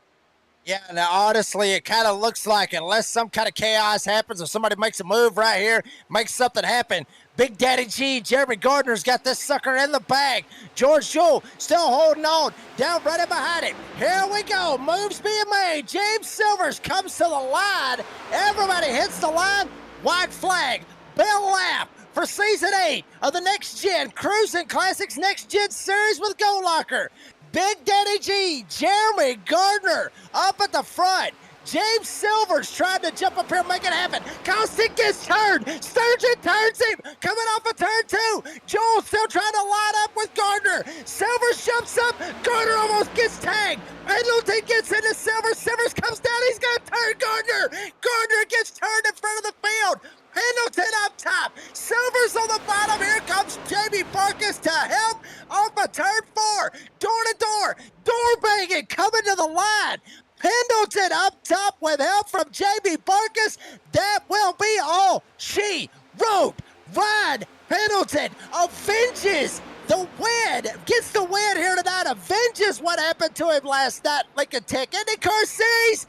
Yeah, now honestly, it kind of looks like unless some kind of chaos happens or somebody makes a move right here, makes something happen, Big Daddy G, Jeremy Gardner's got this sucker in the bag. George Jewell still holding on, down right in behind it. Here we go, moves being made. James Silvers comes to the line. Everybody hits the line. White flag, bell lap for Season 8 of the Next Gen Cruisin Classics Next Gen Series with Go Locker. Big Daddy G, Jeremy Gardner up at the front. James Silvers trying to jump up here and make it happen. Kostick gets turned. Sturgeon turns him. Coming off of turn 2. Joel still trying to line up with Gardner. Silvers jumps up. Gardner almost gets tagged. Pendleton gets into Silvers. Silvers comes down. He's going to turn Gardner. Gardner gets turned in front of the field. Pendleton up top. Silvers on the bottom. Here comes J.B. Barkis to help off of turn 4. Door to door. Door banging. Coming to the line. Pendleton up top with help from J.B. Barkis. That will be all she wrote. Ryan Pendleton avenges the win. Gets the win here tonight. Avenges what happened to him last night. Lincoln Tech IndyCar Series.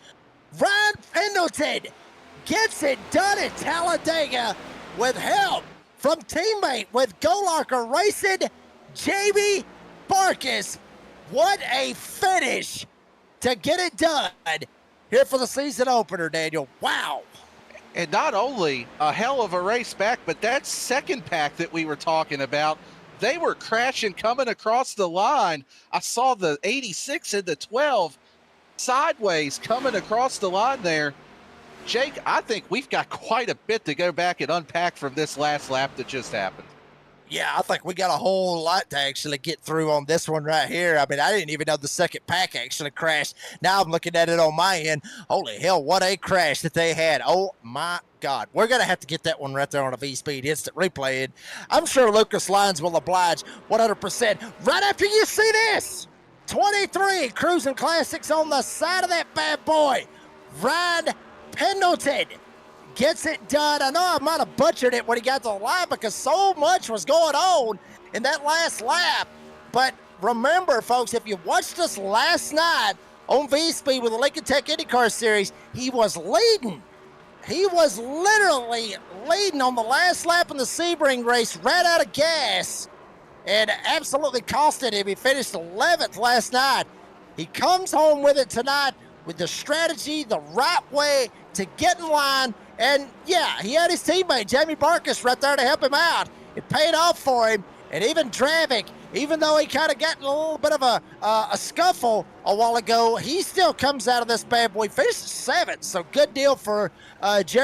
Ryan Pendleton gets it done at Talladega with help from teammate with Go Locker Racing, J.B. Barkis. What a finish to get it done here for the season opener, Daniel. Wow. And not only a hell of a race back, but that second pack that we were talking about, they were crashing coming across the line. I saw the 86 and the 12 sideways coming across the line there. Jake, I think we've got quite a bit to go back and unpack from this last lap that just happened. Yeah, I think we got a whole lot to actually get through on this one right here. I mean, I didn't even know the second pack actually crashed. Now I'm looking at it on my end. Holy hell, what a crash that they had. Oh, my God. We're going to have to get that one right there on a V-Speed instant replay. And I'm sure Lucas Lyons will oblige 100%. Right after you see this, 23 Cruisin Classics on the side of that bad boy. Ryan Pendleton gets it done. I know I might have butchered it when he got to the line because so much was going on in that last lap. But remember, folks, if you watched us last night on V-Speed with the Lincoln Tech IndyCar Series, he was leading. He was literally leading on the last lap in the Sebring race, ran out of gas, and absolutely costed him. He finished 11th last night. He comes home with it tonight with the strategy, the right way to get in line. And yeah, he had his teammate, Jamie Barkis, right there to help him out. It paid off for him. And even Dravick even though he kind of got in a little bit of a scuffle a while ago, he still comes out of this bad boy. Finishes 7th, so good deal for Patrick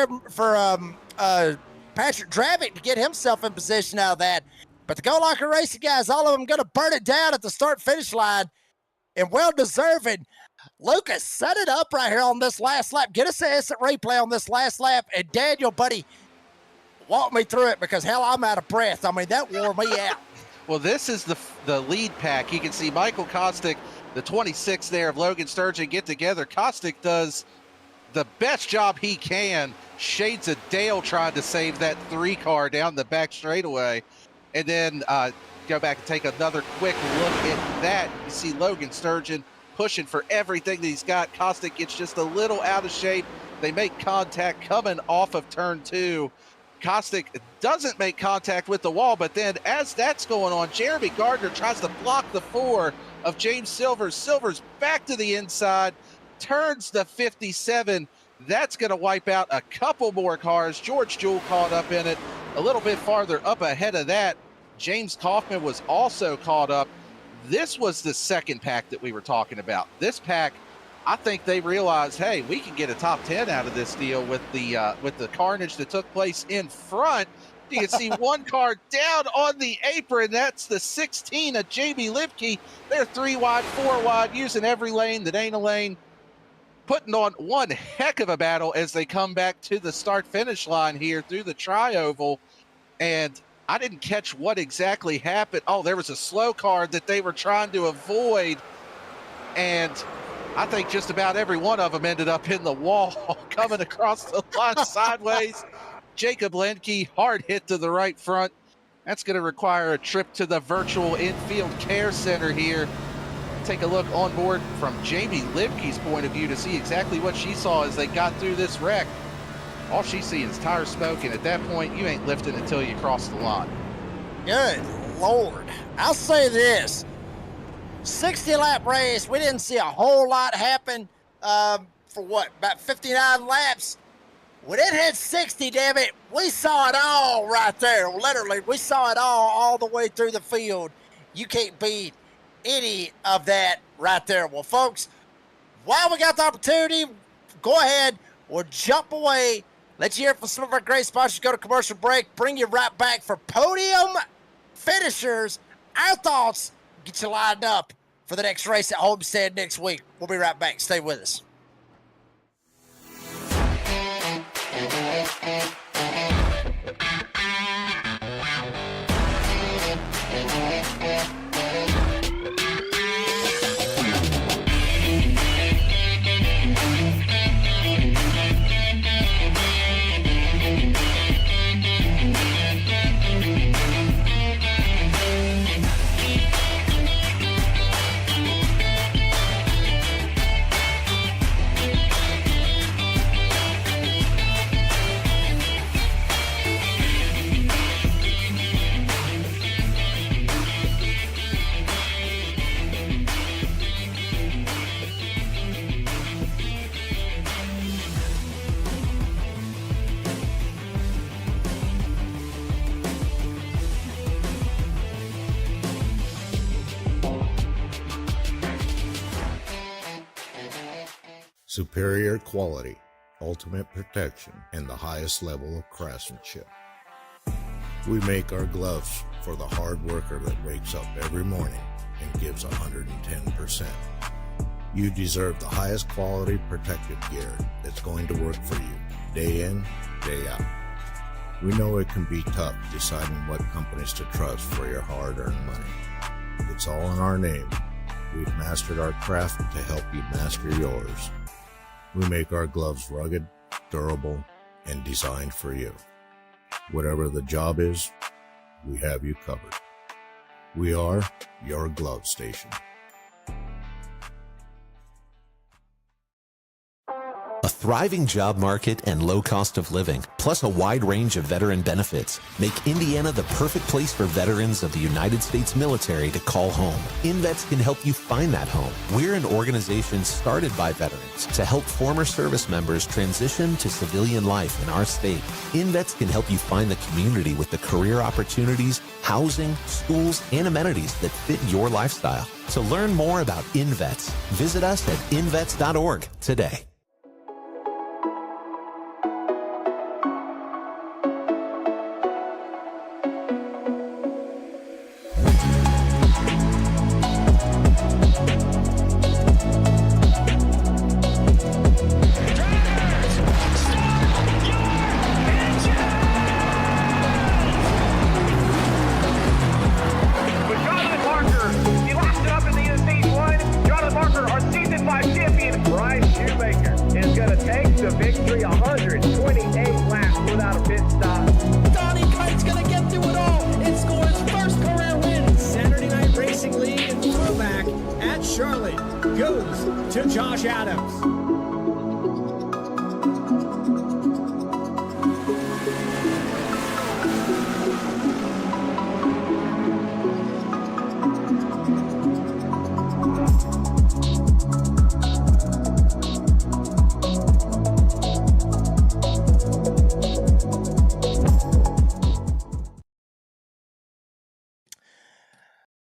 Dravick to get himself in position out of that. But the Go Locker Racing guys, all of them going to burn it down at the start-finish line, and well-deserved. Lucas, set it up right here on this last lap. Get us an instant replay on this last lap. And Daniel, buddy, walk me through it because, hell, I'm out of breath. I mean, that wore me out. Well, this is the lead pack. You can see Michael Kostick, the 26 there of Logan Sturgeon, get together. Kostick does the best job he can. Shades of Dale trying to save that 3 car down the back straightaway. And then go back and take another quick look at that. You see Logan Sturgeon pushing for everything that he's got. Kostick gets just a little out of shape. They make contact coming off of turn 2. Kostick doesn't make contact with the wall, but then as that's going on, Jeremy Gardner tries to block the 4 of James Silvers. Silvers back to the inside, turns the 57. That's going to wipe out a couple more cars. George Jewell caught up in it. A little bit farther up ahead of that, James Kaufman was also caught up. This was the second pack that we were talking about. This pack, I think they realized, hey, we can get a top 10 out of this deal with the carnage that took place in front. You can see one car down on the apron. That's the 16 of Jamie Lipke. They're 3 wide, 4 wide, using every lane that ain't a lane, putting on one heck of a battle as they come back to the start-finish line here through the tri-oval. And I didn't catch what exactly happened. Oh, there was a slow car that they were trying to avoid, and I think just about every one of them ended up in the wall coming across the line sideways. Jacob Lenke, hard hit to the right front. That's going to require a trip to the virtual infield care center here. Take a look on board from Jamie Lipke's point of view to see exactly what she saw as they got through this wreck. All she's seeing is tire smoke, and at that point, you ain't lifting until you cross the line. Good Lord. I'll say this. 60-lap race. We didn't see a whole lot happen for what, about 59 laps? When it hit 60, damn it, we saw it all right there. Literally, we saw it all the way through the field. You can't beat any of that right there. Well, folks, while we got the opportunity, go ahead, we'll jump away. Let's hear from some of our great sponsors. Go to commercial break. Bring you right back for podium finishers. Our thoughts, get you lined up for the next race at Homestead next week. We'll be right back. Stay with us. Superior quality, ultimate protection, and the highest level of craftsmanship. We make our gloves for the hard worker that wakes up every morning and gives 110%. You deserve the highest quality protective gear that's going to work for you, day in, day out. We know it can be tough deciding what companies to trust for your hard-earned money. It's all in our name. We've mastered our craft to help you master yours. We make our gloves rugged, durable, and designed for you. Whatever the job is, we have you covered. We are your glove station. thriving job market and low cost of living, plus a wide range of veteran benefits, make Indiana the perfect place for veterans of the United States military to call home. InVets can help you find that home. We're an organization started by veterans to help former service members transition to civilian life in our state. InVets can help you find the community with the career opportunities, housing, schools, and amenities that fit your lifestyle. To learn more about InVets, visit us at invets.org today.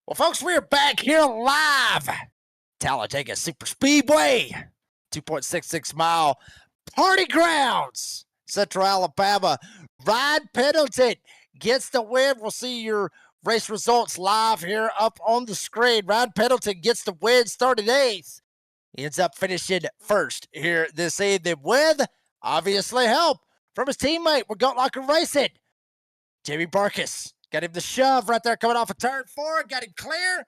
Well, folks, we're back here live. Talladega Super Speedway, 2.66 mile party grounds, Central Alabama. Ryan Pendleton gets the win. We'll see your race results live here up on the screen. Ryan Pendleton gets the win, started 8th. He ends up finishing 1st here this evening with, obviously, help from his teammate with Goat Locker Racing, Jamie Barkus. Got him the shove right there coming off of turn 4. Got him clear.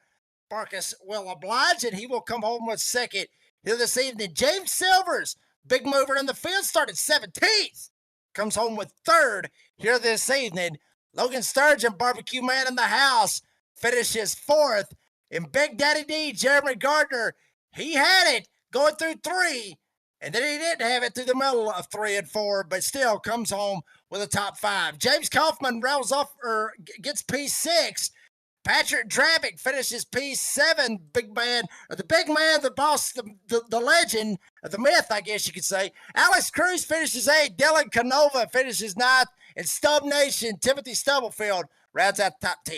Barkus will oblige, and he will come home with 2nd here this evening. James Silvers, big mover in the field, started 17th. Comes home with 3rd here this evening. Logan Sturgeon, barbecue man in the house, finishes 4th. And Big Daddy D, Jeremy Gardner, he had it going through 3. And then he didn't have it through the middle of 3 and 4, but still comes home with a top 5. James Kaufman rattles off or gets P6. Patrick Drabick finishes P7. Big man, or the big man, the boss, the legend, the myth, I guess you could say. Alex Cruz finishes 8. Dylan Canova finishes 9th. And Stub Nation, Timothy Stubblefield rounds out the top 10.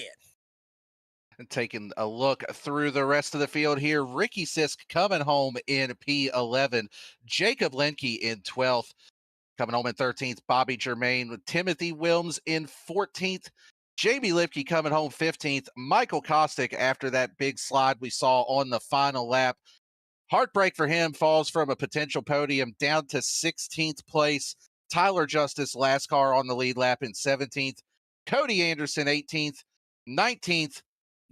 And taking a look through the rest of the field here, Ricky Sisk coming home in P11, Jacob Lenke in 12th, coming home in 13th, Bobby Germain with Timothy Wilms in 14th, Jamie Lipke coming home 15th, Michael Kostick after that big slide we saw on the final lap. Heartbreak for him, falls from a potential podium down to 16th place. Tyler Justice, last car on the lead lap in 17th, Cody Anderson 18th, 19th,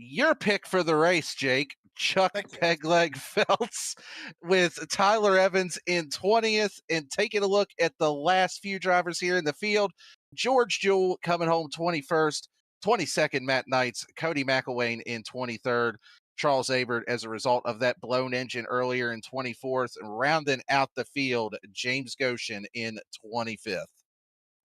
your pick for the race, Jake, Chuck Pegleg Phelps with Tyler Evans in 20th. And taking a look at the last few drivers here in the field, George Jewell coming home 21st, 22nd, Matt Knights, Cody McElwain in 23rd, Charles Abert as a result of that blown engine earlier in 24th, and rounding out the field, James Goshen in 25th.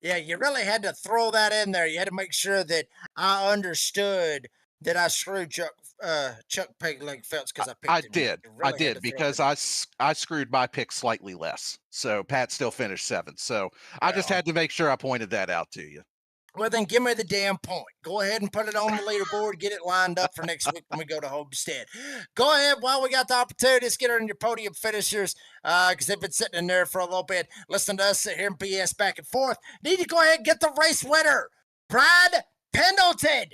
Yeah, you really had to throw that in there. You had to make sure that I understood that I screwed Chuck Pegleg Phelps because I picked him. I did because I screwed my pick slightly less. So Pat still finished 7th. So I just had to make sure I pointed that out to you. Well, then give me the damn point. Go ahead and put it on the leaderboard. Get it lined up for next week when we go to Homestead. Go ahead while we got the opportunity. Let's get on your podium finishers because they've been sitting in there for a little bit. Listen to us sit here and BS back and forth. Need to go ahead and get the race winner, Brad Pendleton.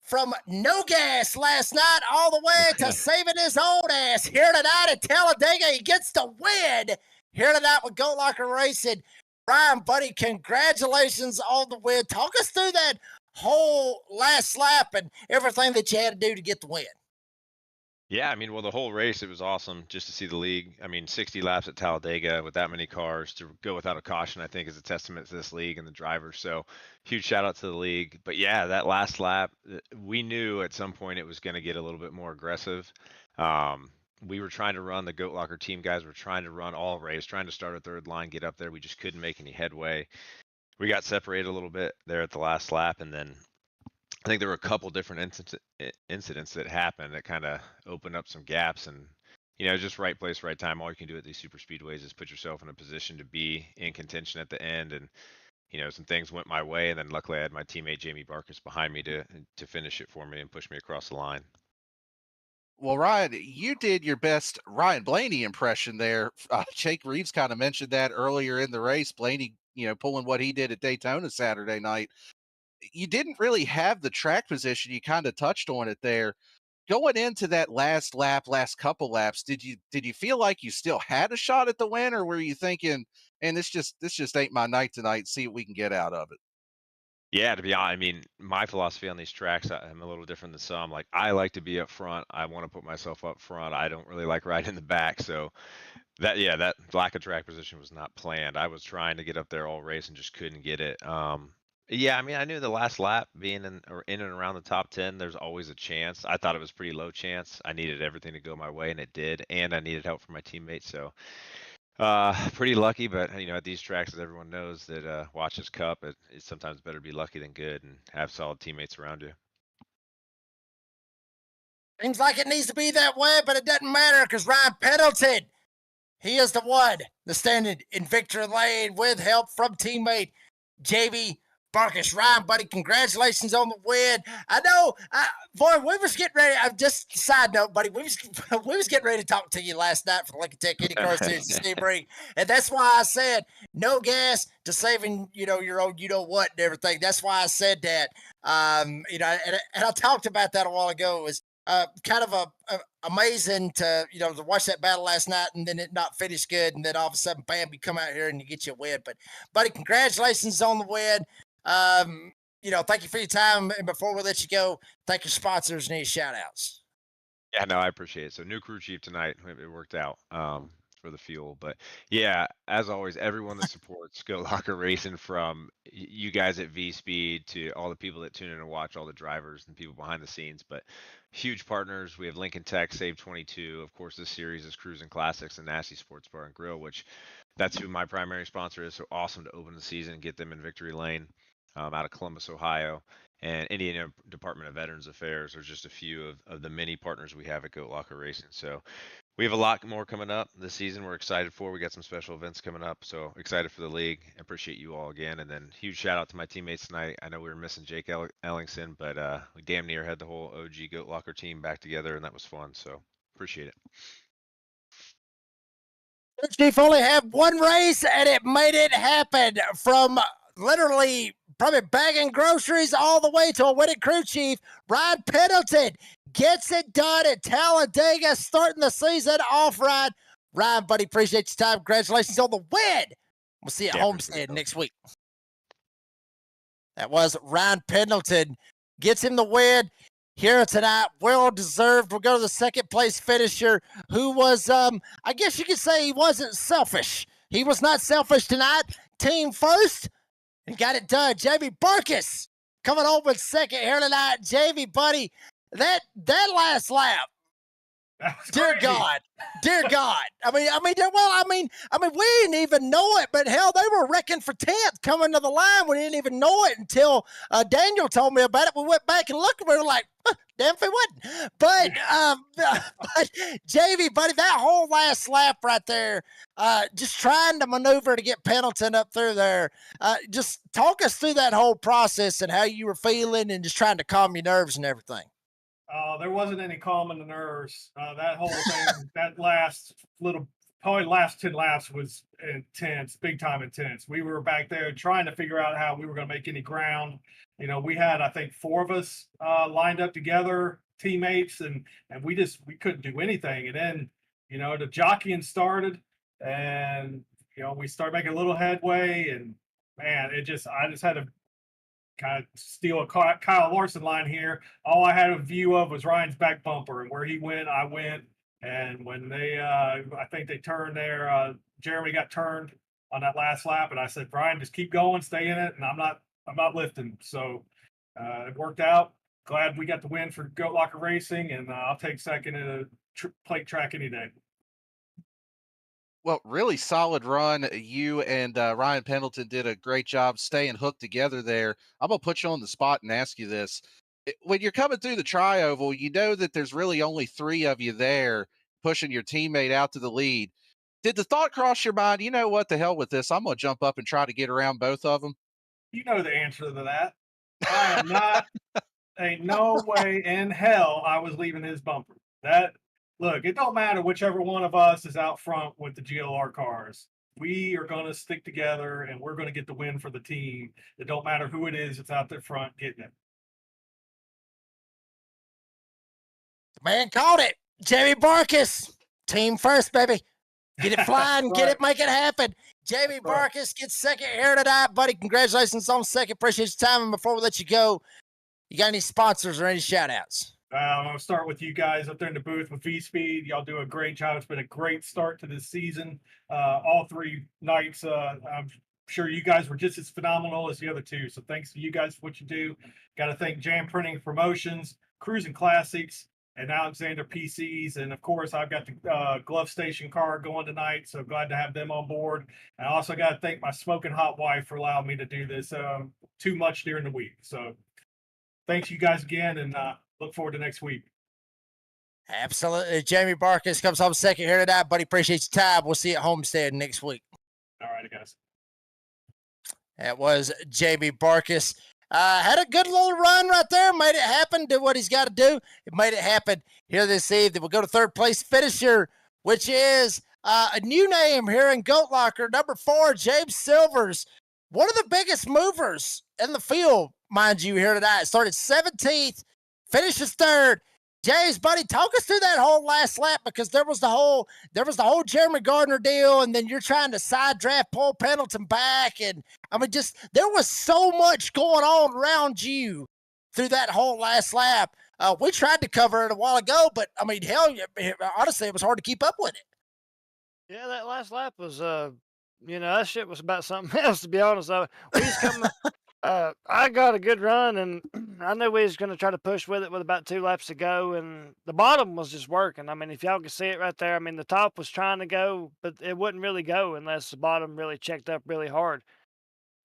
From no gas last night all the way to saving his old ass here tonight at Talladega. He gets the win here tonight with Goat Locker Racing. Ryan, buddy, congratulations on the win. Talk us through that whole last lap and everything that you had to do to get the win. Yeah, I mean, well, the whole race, it was awesome just to see the league. I mean, 60 laps at Talladega with that many cars to go without a caution, I think, is a testament to this league and the drivers. So huge shout out to the league. But yeah, that last lap, we knew at some point it was going to get a little bit more aggressive. we were trying to run, the Goat Locker team guys were trying to run all race, trying to start a third line, get up there. We just couldn't make any headway. We got separated a little bit there at the last lap, and then I think there were a couple different incidents that happened that kind of opened up some gaps. And just right place, right time. All you can do at these super speedways is put yourself in a position to be in contention at the end. And some things went my way, and then luckily I had my teammate Jamie Barkus behind me to finish it for me and push me across the line. Well, Ryan, you did your best Ryan Blaney impression there. Jake Reeves kind of mentioned that earlier in the race. Blaney, pulling what he did at Daytona Saturday night. You didn't really have the track position. You kind of touched on it there. Going into that last couple laps, did you feel like you still had a shot at the win, or were you thinking, and this just ain't my night tonight, see what we can get out of it? Yeah, to be honest, I mean, my philosophy on these tracks, I'm a little different than some. Like, I like to be up front. I want to put myself up front. I don't really like riding in the back. So that lack of track position was not planned. I was trying to get up there all race and just couldn't get it. Yeah, I mean, I knew the last lap being in and around the top 10, there's always a chance. I thought it was pretty low chance. I needed everything to go my way, and it did. And I needed help from my teammates. So pretty lucky, but at these tracks, as everyone knows that watches Cup, it's sometimes better to be lucky than good and have solid teammates around you. Seems like it needs to be that way, but it doesn't matter because Ryan Pendleton, he is the one that's standing in victory lane with help from teammate Jamie Barkus. Ryan, buddy, congratulations on the win. I know, boy, we was getting ready. I'm just side note, buddy. We was getting ready to talk to you last night for the Lincoln Tech IndyCar Series to Sebring, and that's why I said no gas to saving your own what and everything. That's why I said that. And I talked about that a while ago. It was kind of amazing to to watch that battle last night and then it not finish good, and then all of a sudden, bam, you come out here and you get your win. But buddy, congratulations on the win. Thank you for your time. And before we let you go, thank your sponsors and any shout outs. Yeah, no, I appreciate it. So new crew chief tonight. It worked out for the fuel. But yeah, as always, everyone that supports Go Locker Racing, from you guys at V Speed to all the people that tune in and watch, all the drivers and people behind the scenes. But huge partners. We have Lincoln Tech, Save 22. Of course, this series is Cruisin Classics and Nasty Sports Bar and Grill, which that's who my primary sponsor is. So awesome to open the season and get them in victory lane out of Columbus, Ohio. And Indiana Department of Veterans Affairs are just a few of the many partners we have at Goat Locker Racing. So we have a lot more coming up this season. We're excited for. We got some special events coming up. So excited for the league. Appreciate you all again. And then huge shout out to my teammates tonight. I know we were missing Jake Ellingson, but we damn near had the whole OG Goat Locker team back together, and that was fun. So appreciate it. Chief only had one race, and it made it happen from literally probably bagging groceries all the way to a winning crew chief. Ryan Pendleton gets it done at Talladega, starting the season off right. Ryan, buddy, appreciate your time. Congratulations on the win. We'll see you at Homestead next week. That was Ryan Pendleton. Gets him the win here tonight. Well deserved. We'll go to the second place finisher, who was, I guess you could say he wasn't selfish. He was not selfish tonight. Team first. And got it done. Jamie Barkus coming home with second here tonight. Jamie, buddy, that last lap. Dear God. I mean, we didn't even know it, but hell, they were wrecking for 10th coming to the line. We didn't even know it until Daniel told me about it. We went back and looked, and we were like, damn if it wasn't. But JV, buddy, that whole last lap right there, just trying to maneuver to get Pendleton up through there. Just talk us through that whole process and how you were feeling and just trying to calm your nerves and everything. There wasn't any calming the nerves. That whole thing, probably last 10 laps was intense, big time intense. We were back there trying to figure out how we were going to make any ground. We had, I think, 4 of us lined up together, teammates, and we couldn't do anything. And then, the jockeying started, and, we started making a little headway, and man, I just had to kind of steal a Kyle Larson line here. All I had a view of was Ryan's back bumper, and where he went, I went. And when they, I think they turned there, Jeremy got turned on that last lap, and I said, Brian, just keep going, stay in it, and I'm not lifting. So it worked out. glad we got the win for Goat Locker Racing, and I'll take second in a plate track any day. Well, really solid run. You and Ryan Pendleton did a great job staying hooked together there. I'm going to put you on the spot and ask you this. When you're coming through the tri-oval, you know that there's really only 3 of you there pushing your teammate out to the lead. Did the thought cross your mind, you know what, the hell with this? I'm going to jump up and try to get around both of them? You know the answer to that. I am not, ain't no way in hell I was leaving his bumper. Look, it don't matter whichever one of us is out front with the GLR cars. We are going to stick together and we're going to get the win for the team. It don't matter who it is that's out there front getting it. The man called it. Jamie Barkis, team first, baby. Get it flying, get it, make it happen. Jamie Barkis gets second here tonight, buddy. Congratulations on second. Appreciate your time. And before we let you go, you got any sponsors or any shout outs? I'm going to start with you guys up there in the booth with V-Speed. Y'all do a great job. It's been a great start to this season. All 3 nights, I'm sure you guys were just as phenomenal as the other 2. So thanks to you guys for what you do. Got to thank Jam Printing Promotions, Cruisin Classics, and Alexander PCs. And of course, I've got the Glove Station car going tonight. So glad to have them on board. And I also got to thank my smoking hot wife for allowing me to do this too much during the week. So thanks you guys again, and look forward to next week. Absolutely. Jamie Barkis comes home second here tonight, buddy. Appreciate your time. We'll see you at Homestead next week. All right, guys. That was Jamie Barkis. Had a good little run right there. Made it happen. Did what he's got to do. It made it happen here this evening. We'll go to third place finisher, which is a new name here in Goat Locker, number 4, James Silvers. One of the biggest movers in the field, mind you, here tonight. Started 17th, finishes 3rd. James, buddy, talk us through that whole last lap, because there was the whole Jeremy Gardner deal, and then you're trying to side draft Paul Pendleton back, and I mean, just there was so much going on around you through that whole last lap. We tried to cover it a while ago, but I mean, hell, honestly, it was hard to keep up with it. Yeah, that last lap was, that shit was about something else, to be honest. We just come. I got a good run, and I knew we was going to try to push with it with about 2 laps to go, and the bottom was just working. I mean, if y'all can see it right there, I mean, the top was trying to go, but it wouldn't really go unless the bottom really checked up really hard.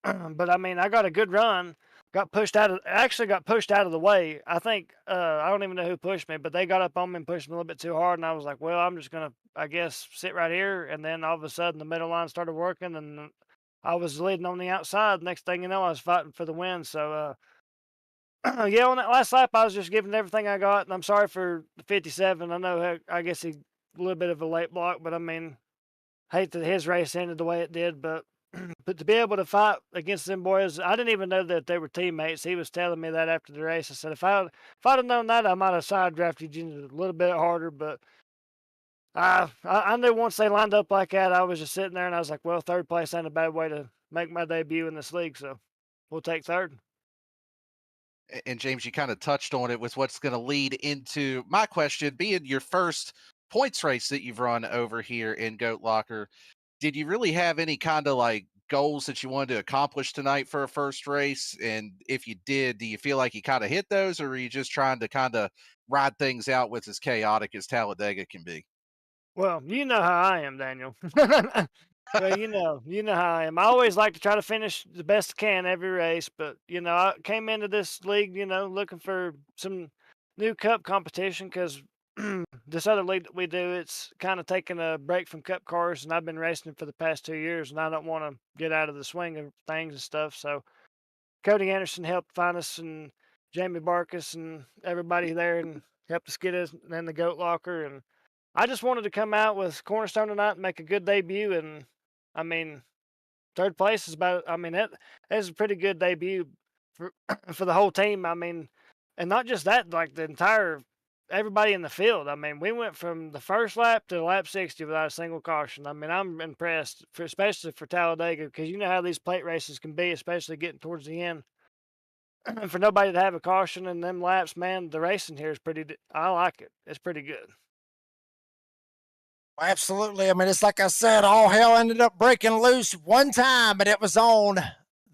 But I mean, I got a good run, got pushed out of the way. I think, I don't even know who pushed me, but they got up on me and pushed me a little bit too hard, and I was like, well, I'm just going to, I guess, sit right here. And then all of a sudden the middle line started working, and I was leading on the outside. Next thing you know, I was fighting for the win. So, yeah, on that last lap, I was just giving everything I got. And I'm sorry for the 57. I know, I guess he a little bit of a late block, but I mean, hate that his race ended the way it did. But to be able to fight against them boys, I didn't even know that they were teammates. He was telling me that after the race. I said, if I'd have known that, I might have side drafted you a little bit harder. But I knew once they lined up like that, I was just sitting there and I was like, well, 3rd place ain't a bad way to make my debut in this league. So we'll take 3rd. And James, you kind of touched on it with what's going to lead into my question, being your first points race that you've run over here in Goat Locker. Did you really have any kind of like goals that you wanted to accomplish tonight for a first race? And if you did, do you feel like you kind of hit those, or are you just trying to kind of ride things out with as chaotic as Talladega can be? Well, you know how I am, Daniel. Well, you know how I am. I always like to try to finish the best I can every race, but I came into this league, looking for some new cup competition, because this other league that we do, it's kind of taking a break from cup cars, and I've been racing for the past 2 years, and I don't want to get out of the swing of things and stuff. So Cody Anderson helped find us, and Jamie Barkis and everybody there, and helped us get us in the Goat Locker. And I just wanted to come out with Cornerstone tonight and make a good debut. And I mean, 3rd place is about, I mean, that is a pretty good debut for for the whole team. I mean, and not just that, like the entire, everybody in the field. I mean, we went from the first lap to lap 60 without a single caution. I mean, I'm impressed, especially for Talladega, because you know how these plate races can be, especially getting towards the end. And for nobody to have a caution in them laps, man, the racing here is I like it. It's pretty good. Absolutely. I mean, it's like I said, all hell ended up breaking loose one time, and it was on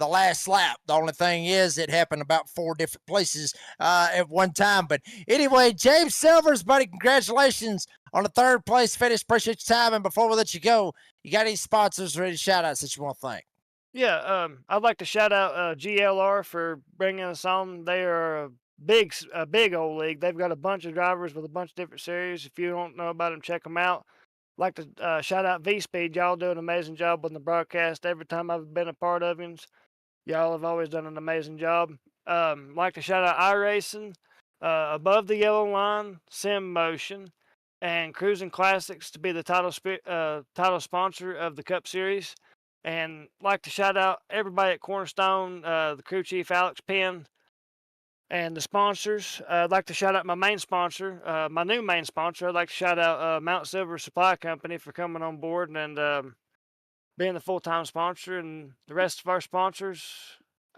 the last lap. The only thing is it happened about 4 different places at one time. But anyway, James Silvers, buddy, congratulations on the 3rd place finish. Appreciate your time. And before we let you go, you got any sponsors or any shout outs that you want to thank? Yeah, I'd like to shout out GLR for bringing us on. They are a big old league. They've got a bunch of drivers with a bunch of different series. If you don't know about them, check them out. Like to shout out V-Speed. Y'all do an amazing job with the broadcast. Every time I've been a part of it, y'all have always done an amazing job. Like to shout out iRacing, Above the Yellow Line, Sim Motion, and Cruisin Classics to be the title sponsor of the Cup Series. And like to shout out everybody at Cornerstone, the crew chief Alex Penn, and the sponsors. I'd like to shout out my main sponsor, my new main sponsor. I'd like to shout out Mount Silver Supply Company for coming on board and being the full-time sponsor. And the rest of our sponsors,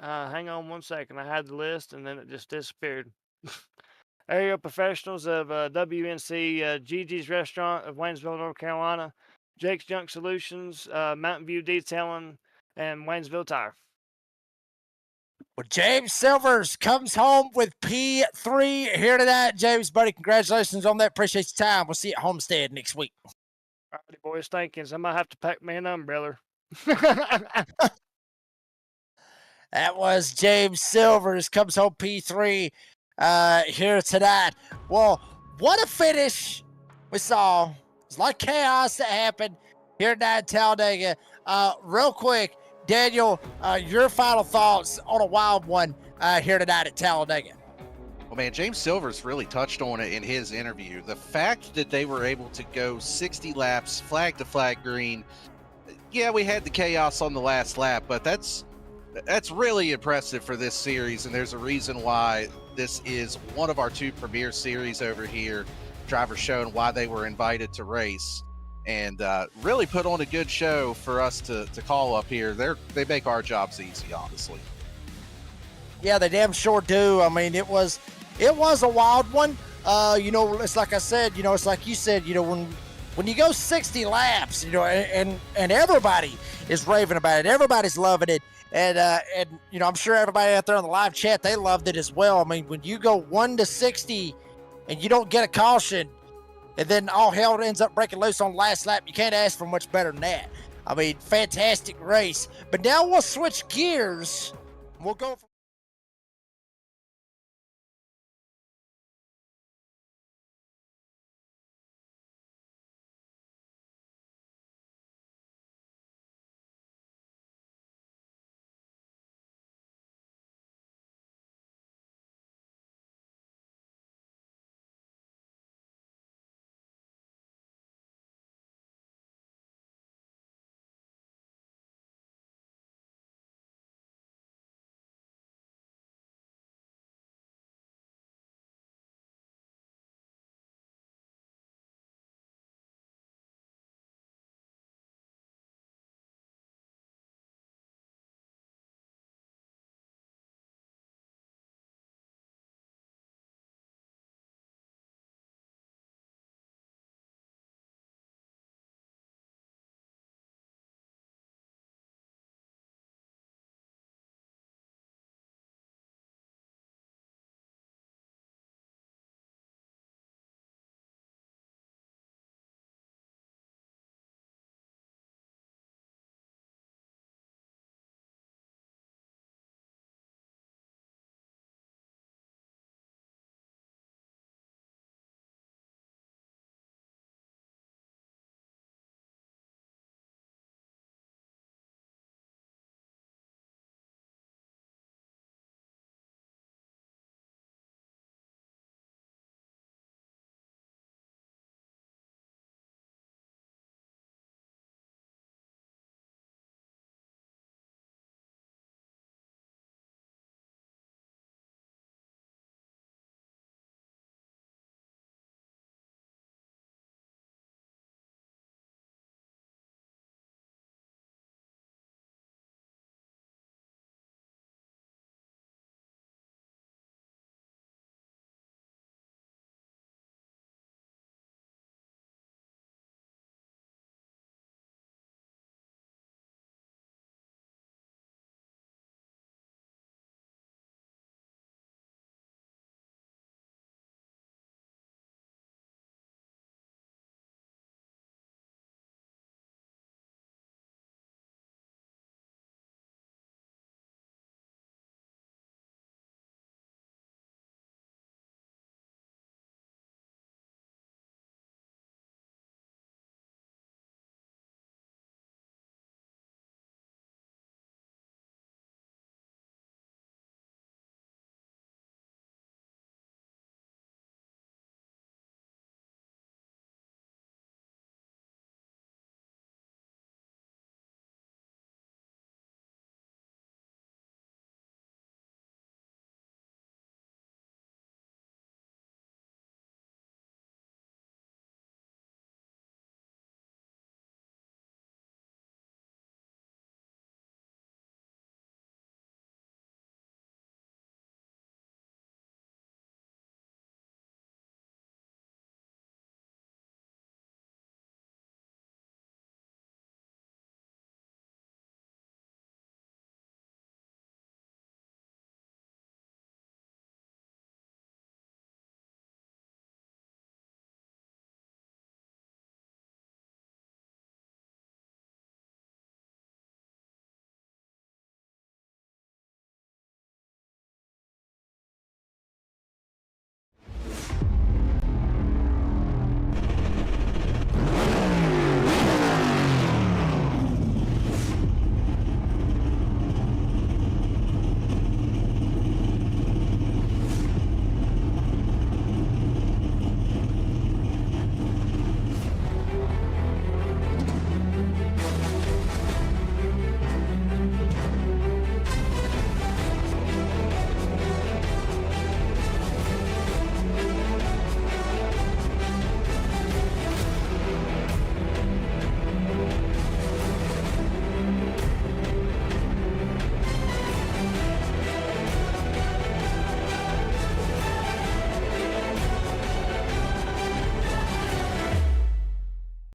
hang on one second. I had the list and then it just disappeared. Aerial Professionals of WNC, Gigi's Restaurant of Waynesville, North Carolina, Jake's Junk Solutions, Mountain View Detailing, and Waynesville Tire. Well, James Silvers comes home with P3 here tonight. James, buddy, congratulations on that. Appreciate your time. We'll see you at Homestead next week. All righty, boys. Thank you. I might have to pack me an umbrella. That was James Silvers, comes home P3 here tonight. Well, what a finish we saw. It's like chaos that happened here tonight in Talladega. Real quick, Daniel, your final thoughts on a wild one here tonight at Talladega. Well, man, James Silvers really touched on it in his interview. The fact that they were able to go 60 laps, flag to flag green. Yeah, we had the chaos on the last lap, but that's really impressive for this series, and there's a reason why this is one of our 2 premier series over here. Drivers showing why they were invited to race, and really put on a good show for us to call up here. They make our jobs easy, honestly. Yeah, they damn sure do. I mean, it was a wild one. It's like I said, it's like you said, when you go 60 laps, and everybody is raving about it. Everybody's loving it. And I'm sure everybody out there on the live chat, they loved it as well. I mean, when you go 1 to 60 and you don't get a caution, and then all hell ends up breaking loose on the last lap, you can't ask for much better than that. I mean, fantastic race. But now we'll switch gears. We'll go from